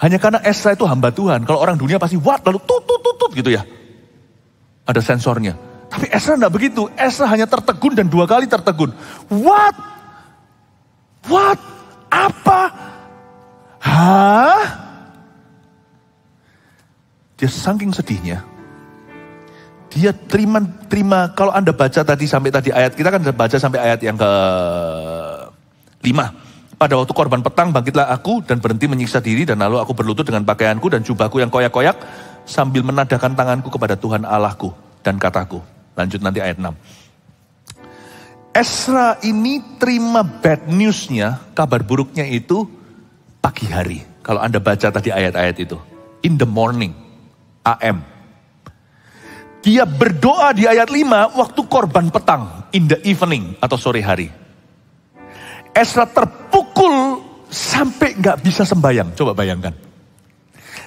S1: Hanya karena Ezra itu hamba Tuhan. Kalau orang dunia pasti what, lalu tut gitu ya. Ada sensornya. Tapi Ezra enggak begitu. Ezra hanya tertegun dan 2 kali tertegun. What? What? Apa? Hah? Dia saking sedihnya. Dia terima kalau Anda baca tadi sampai tadi ayat, kita kan baca sampai ayat yang ke-5. Pada waktu korban petang bangkitlah aku dan berhenti menyiksa diri dan lalu aku berlutut dengan pakaianku dan jubahku yang koyak-koyak sambil menadahkan tanganku kepada Tuhan Allahku dan kataku. Lanjut nanti ayat 6. Ezra ini terima bad news-nya, kabar buruknya itu pagi hari. Kalau Anda baca tadi ayat-ayat itu. In the morning. AM. Dia berdoa di ayat 5 waktu korban petang. In the evening atau sore hari. Ezra terpukul sampai gak bisa sembahyang. Coba bayangkan.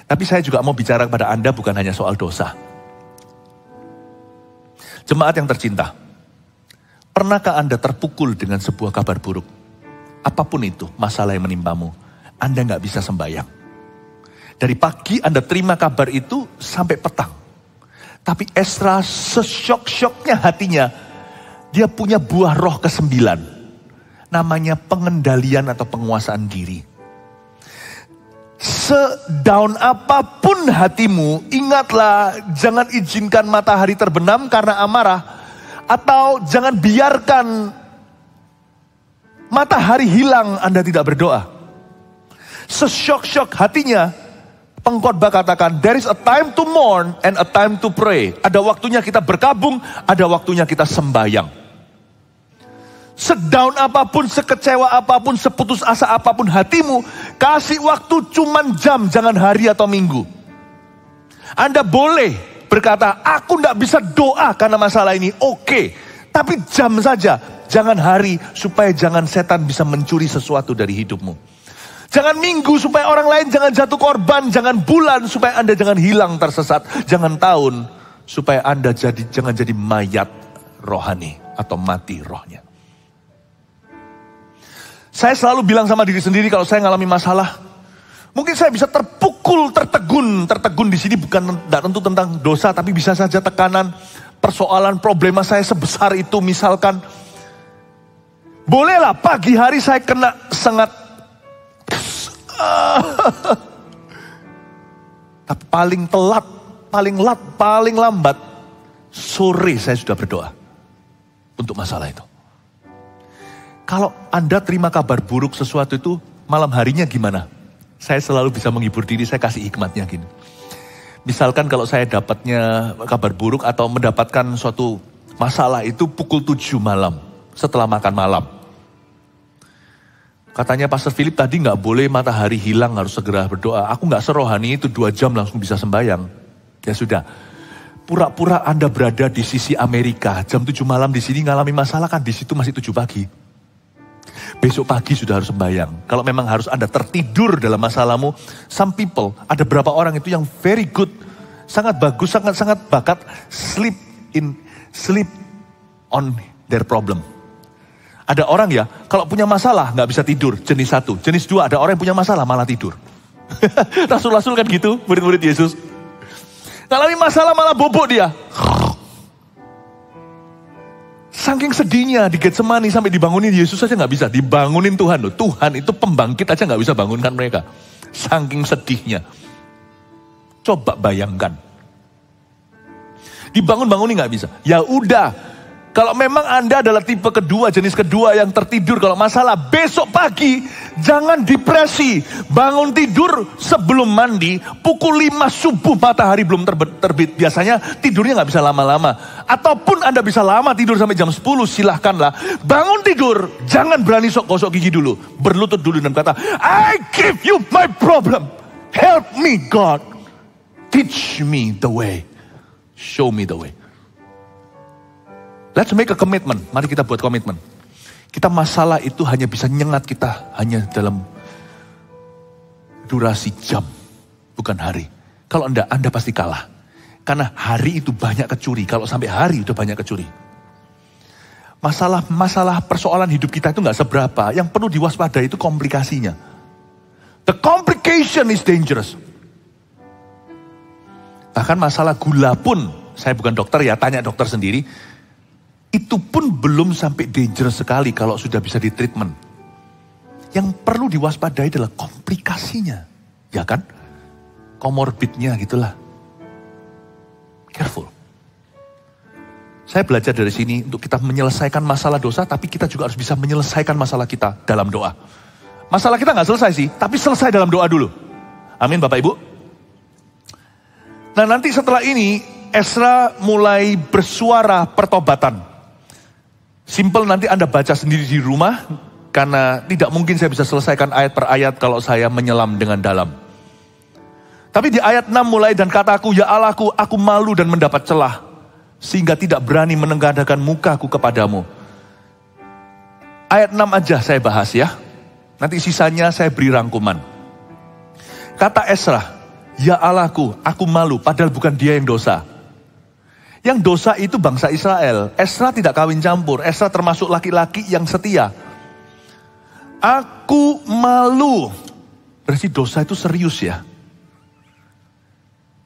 S1: Tapi saya juga mau bicara kepada Anda bukan hanya soal dosa. Jemaat yang tercinta. Pernahkah Anda terpukul dengan sebuah kabar buruk? Apapun itu masalah yang menimpamu. Anda gak bisa sembahyang. Dari pagi Anda terima kabar itu sampai petang. Tapi Ezra sesyok-syoknya hatinya. Dia punya buah roh ke-9. Namanya pengendalian atau penguasaan diri. Sedown apapun hatimu, ingatlah jangan izinkan matahari terbenam karena amarah. Atau jangan biarkan matahari hilang Anda tidak berdoa. Sesyok-syok hatinya, pengkhotbah katakan, there is a time to mourn and a time to pray. Ada waktunya kita berkabung, ada waktunya kita sembahyang. Sedown apapun, sekecewa apapun, seputus asa apapun hatimu, kasih waktu cuman jam, jangan hari atau minggu. Anda boleh berkata, aku tidak bisa doa karena masalah ini, oke. Tapi jam saja, jangan hari, supaya jangan setan bisa mencuri sesuatu dari hidupmu. Jangan minggu supaya orang lain jangan jatuh korban. Jangan bulan supaya Anda jangan hilang tersesat. Jangan tahun supaya Anda jangan jadi mayat rohani atau mati rohnya. Saya selalu bilang sama diri sendiri kalau saya ngalami masalah. Mungkin saya bisa terpukul, tertegun. Tertegun di sini bukan tidak tentu tentang dosa. Tapi bisa saja tekanan, persoalan, problema saya sebesar itu. Misalkan, bolehlah pagi hari saya kena sengat. Tapi paling lambat sore saya sudah berdoa untuk masalah itu. Kalau Anda terima kabar buruk sesuatu itu, malam harinya gimana? Saya selalu bisa menghibur diri, saya kasih hikmatnya gini. Misalkan kalau saya dapatnya kabar buruk atau mendapatkan suatu masalah itu pukul 7 malam setelah makan malam. Katanya Pastor Philip tadi gak boleh matahari hilang, harus segera berdoa. Aku gak serohani itu 2 jam langsung bisa sembahyang. Ya sudah, pura-pura Anda berada di sisi Amerika. Jam 7 malam di sini ngalami masalah kan di situ masih 7 pagi. Besok pagi sudah harus sembahyang. Kalau memang harus Anda tertidur dalam masalahmu. Some people, ada berapa orang itu yang very good. Sangat bagus, sangat bakat. Sleep on their problem. Ada orang ya, kalau punya masalah nggak bisa tidur, jenis 1. Jenis 2, ada orang yang punya masalah malah tidur. Rasul-rasul kan gitu, murid-murid Yesus. Ngalami masalah malah bobok dia. Saking sedihnya di Getsemani sampai dibangunin Yesus aja nggak bisa. Dibangunin Tuhan loh. Tuhan itu pembangkit aja nggak bisa bangunkan mereka. Saking sedihnya. Coba bayangkan. Dibangun-bangunin nggak bisa. Ya udah. Kalau memang Anda adalah tipe kedua, jenis kedua yang tertidur kalau masalah, besok pagi jangan depresi. Bangun tidur sebelum mandi, pukul 5 subuh matahari belum terbit. Biasanya tidurnya nggak bisa lama-lama. Ataupun Anda bisa lama tidur sampai jam 10, silahkanlah. Bangun tidur, jangan berani sok gosok gigi dulu. Berlutut dulu dan kata, I give you my problem. Help me God. Teach me the way. Show me the way. Let's make a commitment. Mari kita buat komitmen. Kita masalah itu hanya bisa nyengat kita hanya dalam durasi jam, bukan hari. Kalau Anda pasti kalah. Karena hari itu banyak kecuri. Kalau sampai hari itu banyak kecuri. Masalah persoalan hidup kita itu nggak seberapa. Yang perlu diwaspadai itu komplikasinya. The complication is dangerous. Bahkan masalah gula pun, saya bukan dokter ya, tanya dokter sendiri. Itu pun belum sampai dangerous sekali kalau sudah bisa ditreatment. Yang perlu diwaspadai adalah komplikasinya. Ya kan? Komorbidnya gitulah. Careful. Saya belajar dari sini untuk kita menyelesaikan masalah dosa, tapi kita juga harus bisa menyelesaikan masalah kita dalam doa. Masalah kita nggak selesai sih, tapi selesai dalam doa dulu. Amin Bapak Ibu. Nah nanti setelah ini, Ezra mulai bersuara pertobatan. Simple, nanti Anda baca sendiri di rumah, karena tidak mungkin saya bisa selesaikan ayat per ayat kalau saya menyelam dengan dalam. Tapi di ayat 6 mulai, dan kataku, ya Allahku, aku malu dan mendapat celah, sehingga tidak berani menengadahkan mukaku kepadamu. Ayat 6 aja saya bahas ya, nanti sisanya saya beri rangkuman. Kata Ezra, ya Allahku, aku malu, padahal bukan dia yang dosa. Yang dosa itu bangsa Israel. Ezra tidak kawin campur. Ezra termasuk laki-laki yang setia. Aku malu. Berarti dosa itu serius ya.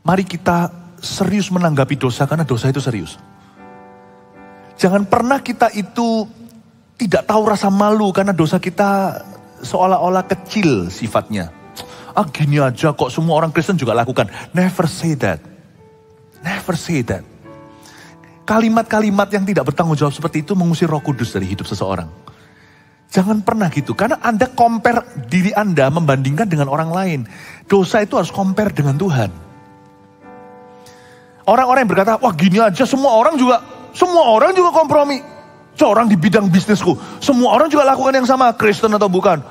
S1: Mari kita serius menanggapi dosa karena dosa itu serius. Jangan pernah kita itu tidak tahu rasa malu karena dosa kita seolah-olah kecil sifatnya. Gini aja kok semua orang Kristen juga lakukan. Never say that. Never say that. Kalimat-kalimat yang tidak bertanggung jawab seperti itu mengusir Roh Kudus dari hidup seseorang. Jangan pernah gitu, karena Anda compare diri Anda membandingkan dengan orang lain. Dosa itu harus compare dengan Tuhan. Orang-orang yang berkata, wah gini aja semua orang juga kompromi. Seorang di bidang bisnisku, semua orang juga lakukan yang sama, Kristen atau bukan.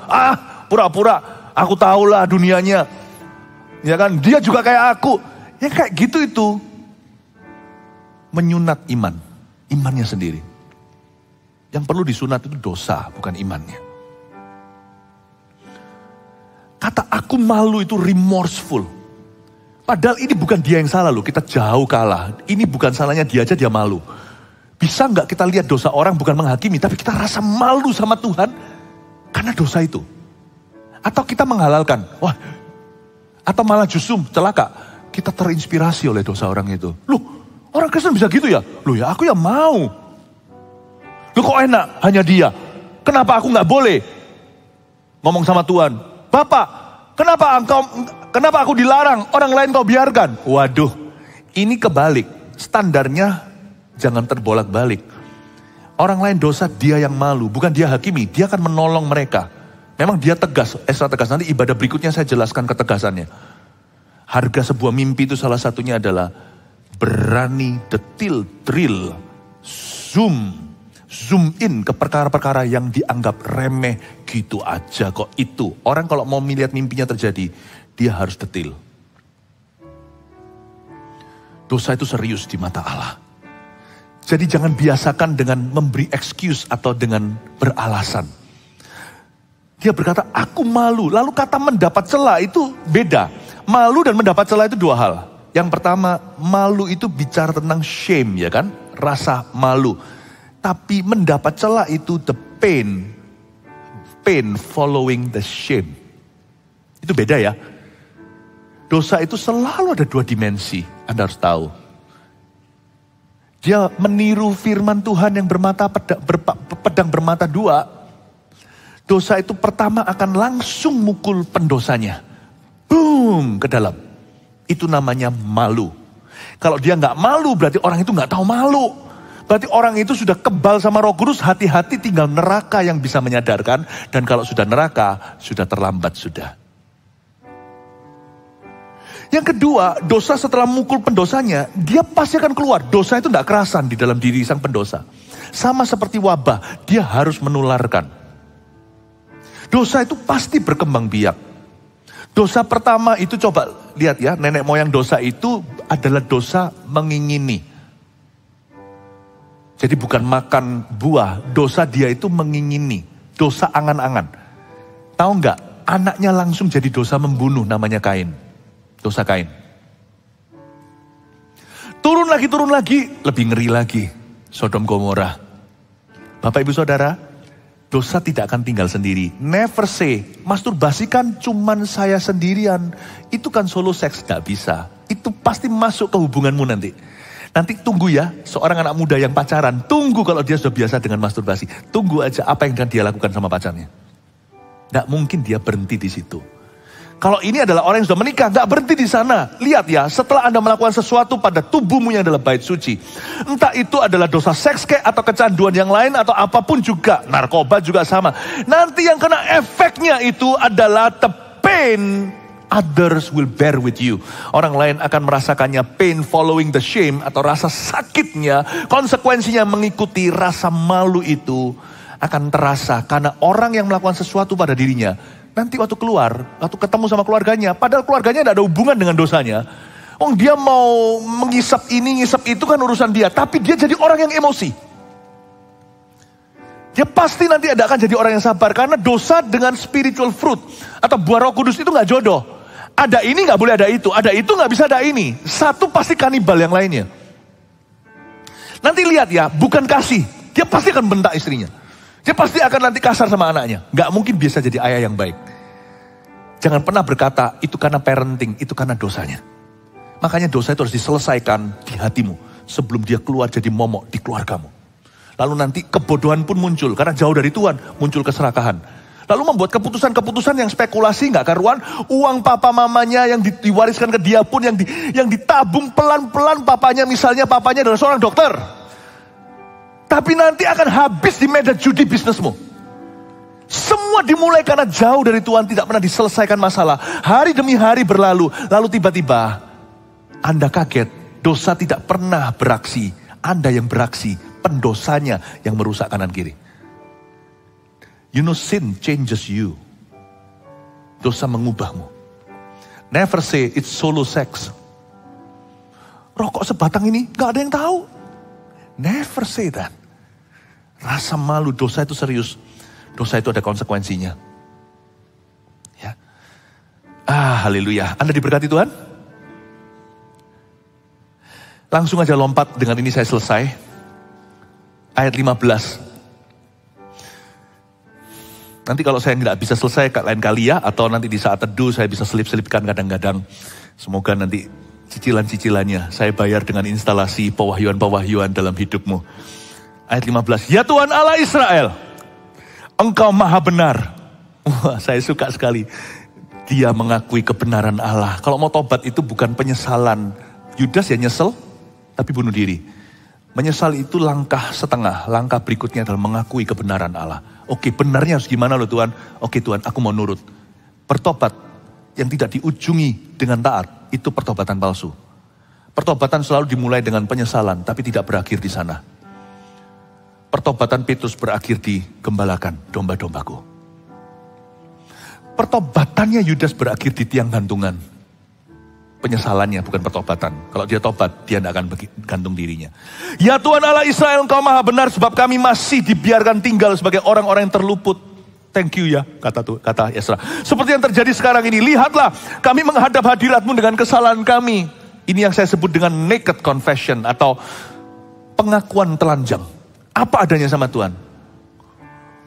S1: Pura-pura, aku tahulah dunianya. Ya kan, dia juga kayak aku. Ya kayak gitu itu. Menyunat imannya sendiri. Yang perlu disunat itu dosa, bukan imannya. Kata aku malu itu remorseful. Padahal ini bukan dia yang salah loh, kita jauh kalah. Ini bukan salahnya dia aja, dia malu. Bisa nggak kita lihat dosa orang bukan menghakimi, tapi kita rasa malu sama Tuhan karena dosa itu. Atau kita menghalalkan, atau malah justru celaka, kita terinspirasi oleh dosa orang itu. Loh, orang Kristen bisa gitu ya? Loh ya aku ya mau. Loh kok enak hanya dia? Kenapa aku nggak boleh? Ngomong sama Tuhan, Bapak, kenapa aku dilarang? Orang lain kau biarkan. Waduh, ini kebalik. Standarnya jangan terbolak-balik. Orang lain dosa, dia yang malu. Bukan dia hakimi, dia akan menolong mereka. Memang dia tegas, Ezra tegas. Nanti ibadah berikutnya saya jelaskan ketegasannya. Harga sebuah mimpi itu salah satunya adalah berani detil, drill, zoom in ke perkara-perkara yang dianggap remeh gitu aja kok itu. Orang kalau mau melihat mimpinya terjadi, dia harus detil. Dosa itu serius di mata Allah. Jadi jangan biasakan dengan memberi excuse atau dengan beralasan. Dia berkata, aku malu. Lalu kata mendapat celah itu beda. Malu dan mendapat celah itu dua hal. Yang pertama, malu itu bicara tentang shame, ya kan? Rasa malu. Tapi mendapat celah itu the pain. Pain following the shame. Itu beda ya. Dosa itu selalu ada dua dimensi. Anda harus tahu. Dia meniru firman Tuhan yang pedang bermata dua. Dosa itu pertama akan langsung mukul pendosanya. Boom, ke dalam. Itu namanya malu. Kalau dia nggak malu berarti orang itu nggak tahu malu. Berarti orang itu sudah kebal sama Roh Kudus, hati-hati tinggal neraka yang bisa menyadarkan. Dan kalau sudah neraka, sudah terlambat sudah. Yang kedua, dosa setelah memukul pendosanya, dia pasti akan keluar. Dosa itu tidak kerasan di dalam diri sang pendosa. Sama seperti wabah, dia harus menularkan. Dosa itu pasti berkembang biak. Dosa pertama itu coba lihat ya, nenek moyang dosa itu adalah dosa mengingini. Jadi bukan makan buah, dosa dia itu mengingini. Dosa angan-angan. Tahu nggak? Anaknya langsung jadi dosa membunuh, namanya Kain. Dosa Kain. Turun lagi, lebih ngeri lagi. Sodom Gomora. Bapak ibu saudara, dosa tidak akan tinggal sendiri. Never say, masturbasi kan cuman saya sendirian. Itu kan solo seks, gak bisa. Itu pasti masuk ke hubunganmu nanti. Nanti tunggu ya, seorang anak muda yang pacaran, tunggu kalau dia sudah biasa dengan masturbasi. Tunggu aja apa yang akan dia lakukan sama pacarnya. Gak mungkin dia berhenti di situ. Kalau ini adalah orang yang sudah menikah, gak berhenti di sana. Lihat ya, setelah Anda melakukan sesuatu pada tubuhmu yang adalah bait suci. Entah itu adalah dosa seks kayak atau kecanduan yang lain atau apapun juga. Narkoba juga sama. Nanti yang kena efeknya itu adalah the pain others will bear with you. Orang lain akan merasakannya pain following the shame atau rasa sakitnya. Konsekuensinya mengikuti rasa malu itu akan terasa. Karena orang yang melakukan sesuatu pada dirinya, nanti waktu keluar, waktu ketemu sama keluarganya, padahal keluarganya tidak ada hubungan dengan dosanya. Dia mau mengisap ini, ngisap itu kan urusan dia. Tapi dia jadi orang yang emosi. Dia pasti nanti akan jadi orang yang sabar. Karena dosa dengan spiritual fruit atau buah Roh Kudus itu gak jodoh. Ada ini gak boleh ada itu. Ada itu gak bisa ada ini. Satu pasti kanibal yang lainnya. Nanti lihat ya, bukan kasih. Dia pasti akan bentak istrinya. Dia pasti akan nanti kasar sama anaknya. Gak mungkin bisa jadi ayah yang baik. Jangan pernah berkata, itu karena parenting, itu karena dosanya. Makanya dosa itu harus diselesaikan di hatimu. Sebelum dia keluar jadi momok di keluargamu. Lalu nanti kebodohan pun muncul. Karena jauh dari Tuhan, muncul keserakahan. Lalu membuat keputusan-keputusan yang spekulasi gak karuan. Uang papa mamanya yang diwariskan ke dia pun yang ditabung pelan-pelan papanya. Misalnya papanya adalah seorang dokter. Tapi nanti akan habis di medan judi bisnismu. Semua dimulai karena jauh dari Tuhan, tidak pernah diselesaikan masalah. Hari demi hari berlalu, lalu tiba-tiba Anda kaget, dosa tidak pernah beraksi. Anda yang beraksi, pendosanya yang merusak kanan kiri. You know sin changes you. Dosa mengubahmu. Never say it's solo sex. Rokok sebatang ini gak ada yang tahu. Never say that. Rasa malu, dosa itu serius. Dosa itu ada konsekuensinya. Ya. Haleluya. Anda diberkati Tuhan? Langsung aja lompat, dengan ini saya selesai. Ayat 15. Nanti kalau saya nggak bisa selesai lain kali ya, atau nanti di saat teduh saya bisa selip-selipkan kadang-kadang. Semoga nanti cicilan-cicilannya saya bayar dengan instalasi pewahyuan-pewahyuan dalam hidupmu. Ayat 15. Ya Tuhan Allah Israel, Engkau maha benar. Wah, saya suka sekali. Dia mengakui kebenaran Allah. Kalau mau tobat itu bukan penyesalan. Yudas ya nyesel, tapi bunuh diri. Menyesal itu langkah setengah. Langkah berikutnya adalah mengakui kebenaran Allah. Oke, benarnya harus gimana loh Tuhan? Oke Tuhan, aku mau nurut. Pertobat yang tidak diujungi dengan taat, itu pertobatan palsu. Pertobatan selalu dimulai dengan penyesalan, tapi tidak berakhir di sana. Pertobatan Petrus berakhir di gembalakan domba-dombaku. Pertobatannya Yudas berakhir di tiang gantungan. Penyesalannya bukan pertobatan. Kalau dia tobat, dia tidak akan gantung dirinya. Ya Tuhan Allah Israel, Engkau maha benar sebab kami masih dibiarkan tinggal sebagai orang-orang yang terluput. Thank you ya, kata Yesra. Seperti yang terjadi sekarang ini, lihatlah kami menghadap hadirat-Mu dengan kesalahan kami. Ini yang saya sebut dengan naked confession atau pengakuan telanjang. Apa adanya sama Tuhan.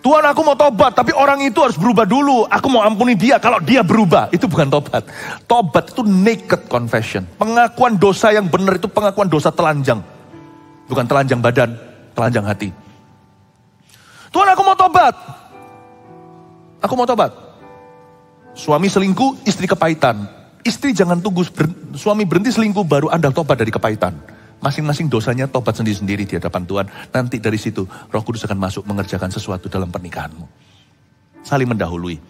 S1: Tuhan, aku mau tobat, tapi orang itu harus berubah dulu. Aku mau ampuni dia, kalau dia berubah. Itu bukan tobat. Tobat itu naked confession. Pengakuan dosa yang benar itu pengakuan dosa telanjang. Bukan telanjang badan, telanjang hati. Tuhan, aku mau tobat. Aku mau tobat. Suami selingkuh, istri kepahitan. Istri jangan tunggu suami berhenti selingkuh baru Anda tobat dari kepahitan. Masing-masing dosanya tobat sendiri-sendiri di hadapan Tuhan. Nanti dari situ Roh Kudus akan masuk mengerjakan sesuatu dalam pernikahanmu. Saling mendahului.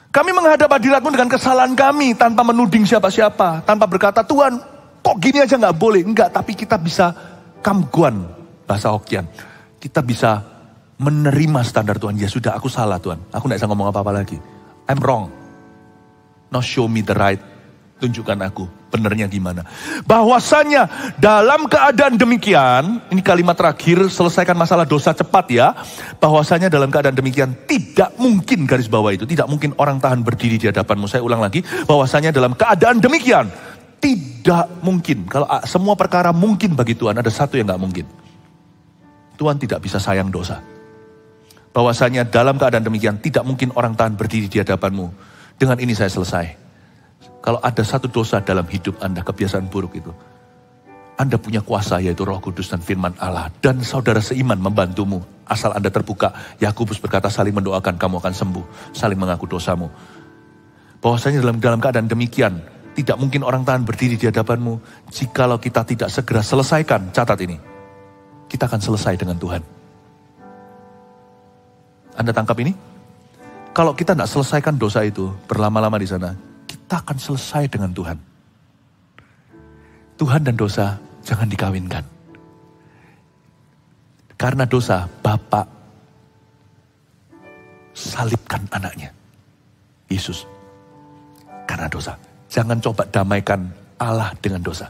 S1: Kami menghadap hadirat-Mu dengan kesalahan kami tanpa menuding siapa-siapa. Tanpa berkata, Tuhan kok gini aja gak boleh. Enggak, tapi kita bisa kamguan, bahasa Hokkien. Kita bisa menerima standar Tuhan. Ya sudah, aku salah Tuhan. Aku gak bisa ngomong apa-apa lagi. I'm wrong. Now show me the right. Tunjukkan aku benernya gimana. Bahwasanya dalam keadaan demikian, ini kalimat terakhir, selesaikan masalah dosa cepat ya. Bahwasanya dalam keadaan demikian, tidak mungkin, garis bawah itu, tidak mungkin orang tahan berdiri di hadapanmu. Saya ulang lagi, bahwasanya dalam keadaan demikian, tidak mungkin. Kalau semua perkara mungkin bagi Tuhan, ada satu yang gak mungkin. Tuhan tidak bisa sayang dosa. Bahwasanya dalam keadaan demikian, tidak mungkin orang tahan berdiri di hadapanmu. Dengan ini saya selesai. Kalau ada satu dosa dalam hidup Anda, kebiasaan buruk itu, Anda punya kuasa yaitu Roh Kudus dan firman Allah. Dan saudara seiman membantumu. Asal Anda terbuka. Yakobus berkata saling mendoakan kamu akan sembuh. Saling mengaku dosamu. Bahwasanya dalam keadaan demikian, tidak mungkin orang tahan berdiri di hadapanmu. Jikalau kita tidak segera selesaikan, catat ini. Kita akan selesai dengan Tuhan. Anda tangkap ini? Kalau kita tidak selesaikan dosa itu, berlama-lama di sana, kita akan selesai dengan Tuhan. Tuhan dan dosa jangan dikawinkan. Karena dosa, Bapa salibkan anaknya, Yesus. Karena dosa. Jangan coba damaikan Allah dengan dosa.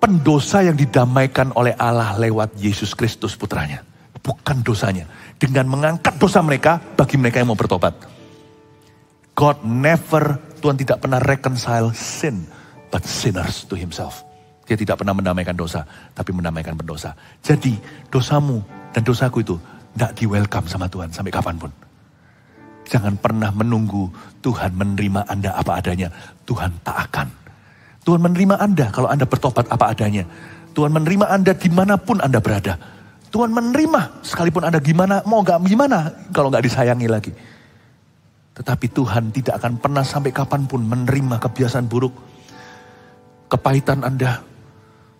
S1: Pendosa yang didamaikan oleh Allah lewat Yesus Kristus putranya. Bukan dosanya. Dengan mengangkat dosa mereka bagi mereka yang mau bertobat. God never, Tuhan tidak pernah reconcile sin, but sinners to himself. Dia tidak pernah mendamaikan dosa, tapi mendamaikan pendosa. Jadi dosamu dan dosaku itu tidak di-welcome sama Tuhan sampai kapanpun. Jangan pernah menunggu Tuhan menerima Anda apa adanya. Tuhan tak akan. Tuhan menerima Anda kalau Anda bertobat apa adanya. Tuhan menerima Anda dimanapun Anda berada. Tuhan menerima sekalipun Anda gimana, mau gak gimana kalau gak disayangi lagi. Tetapi Tuhan tidak akan pernah sampai kapanpun menerima kebiasaan buruk. Kepahitan Anda,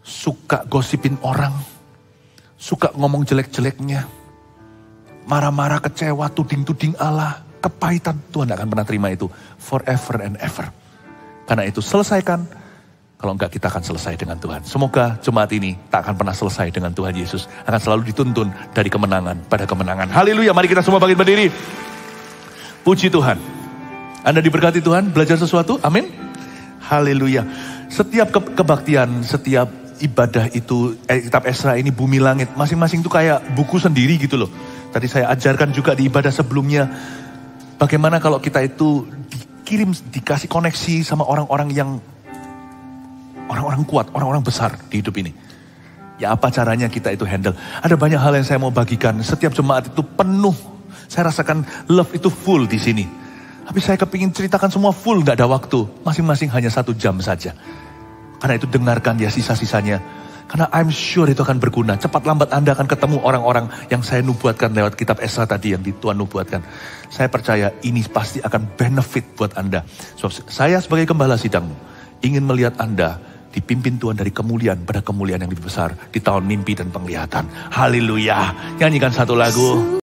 S1: suka gosipin orang, suka ngomong jelek-jeleknya, marah-marah, kecewa, tuding-tuding Allah. Kepahitan, Tuhan tidak akan pernah terima itu forever and ever. Karena itu selesaikan. Kalau enggak kita akan selesai dengan Tuhan. Semoga jemaat ini tak akan pernah selesai dengan Tuhan Yesus. Akan selalu dituntun dari kemenangan pada kemenangan. Haleluya, mari kita semua bangkit berdiri. Puji Tuhan. Anda diberkati Tuhan, belajar sesuatu, amin. Haleluya. Setiap kebaktian, setiap ibadah itu, kitab Esra ini bumi langit. Masing-masing itu kayak buku sendiri gitu loh. Tadi saya ajarkan juga di ibadah sebelumnya. Bagaimana kalau kita itu dikirim, dikasih koneksi sama orang-orang yang orang-orang kuat, orang-orang besar di hidup ini. Ya apa caranya kita itu handle. Ada banyak hal yang saya mau bagikan. Setiap jemaat itu penuh. Saya rasakan love itu full di sini. Tapi saya kepingin ceritakan semua full, gak ada waktu. Masing-masing hanya 1 jam saja. Karena itu dengarkan ya sisa-sisanya. Karena I'm sure itu akan berguna. Cepat lambat Anda akan ketemu orang-orang yang saya nubuatkan lewat kitab Esra tadi yang Tuhan nubuatkan. Saya percaya ini pasti akan benefit buat Anda. Sebab saya sebagai gembala sidang ingin melihat Anda dipimpin Tuhan dari kemuliaan pada kemuliaan yang lebih besar di tahun mimpi dan penglihatan. Haleluya. Nyanyikan satu lagu.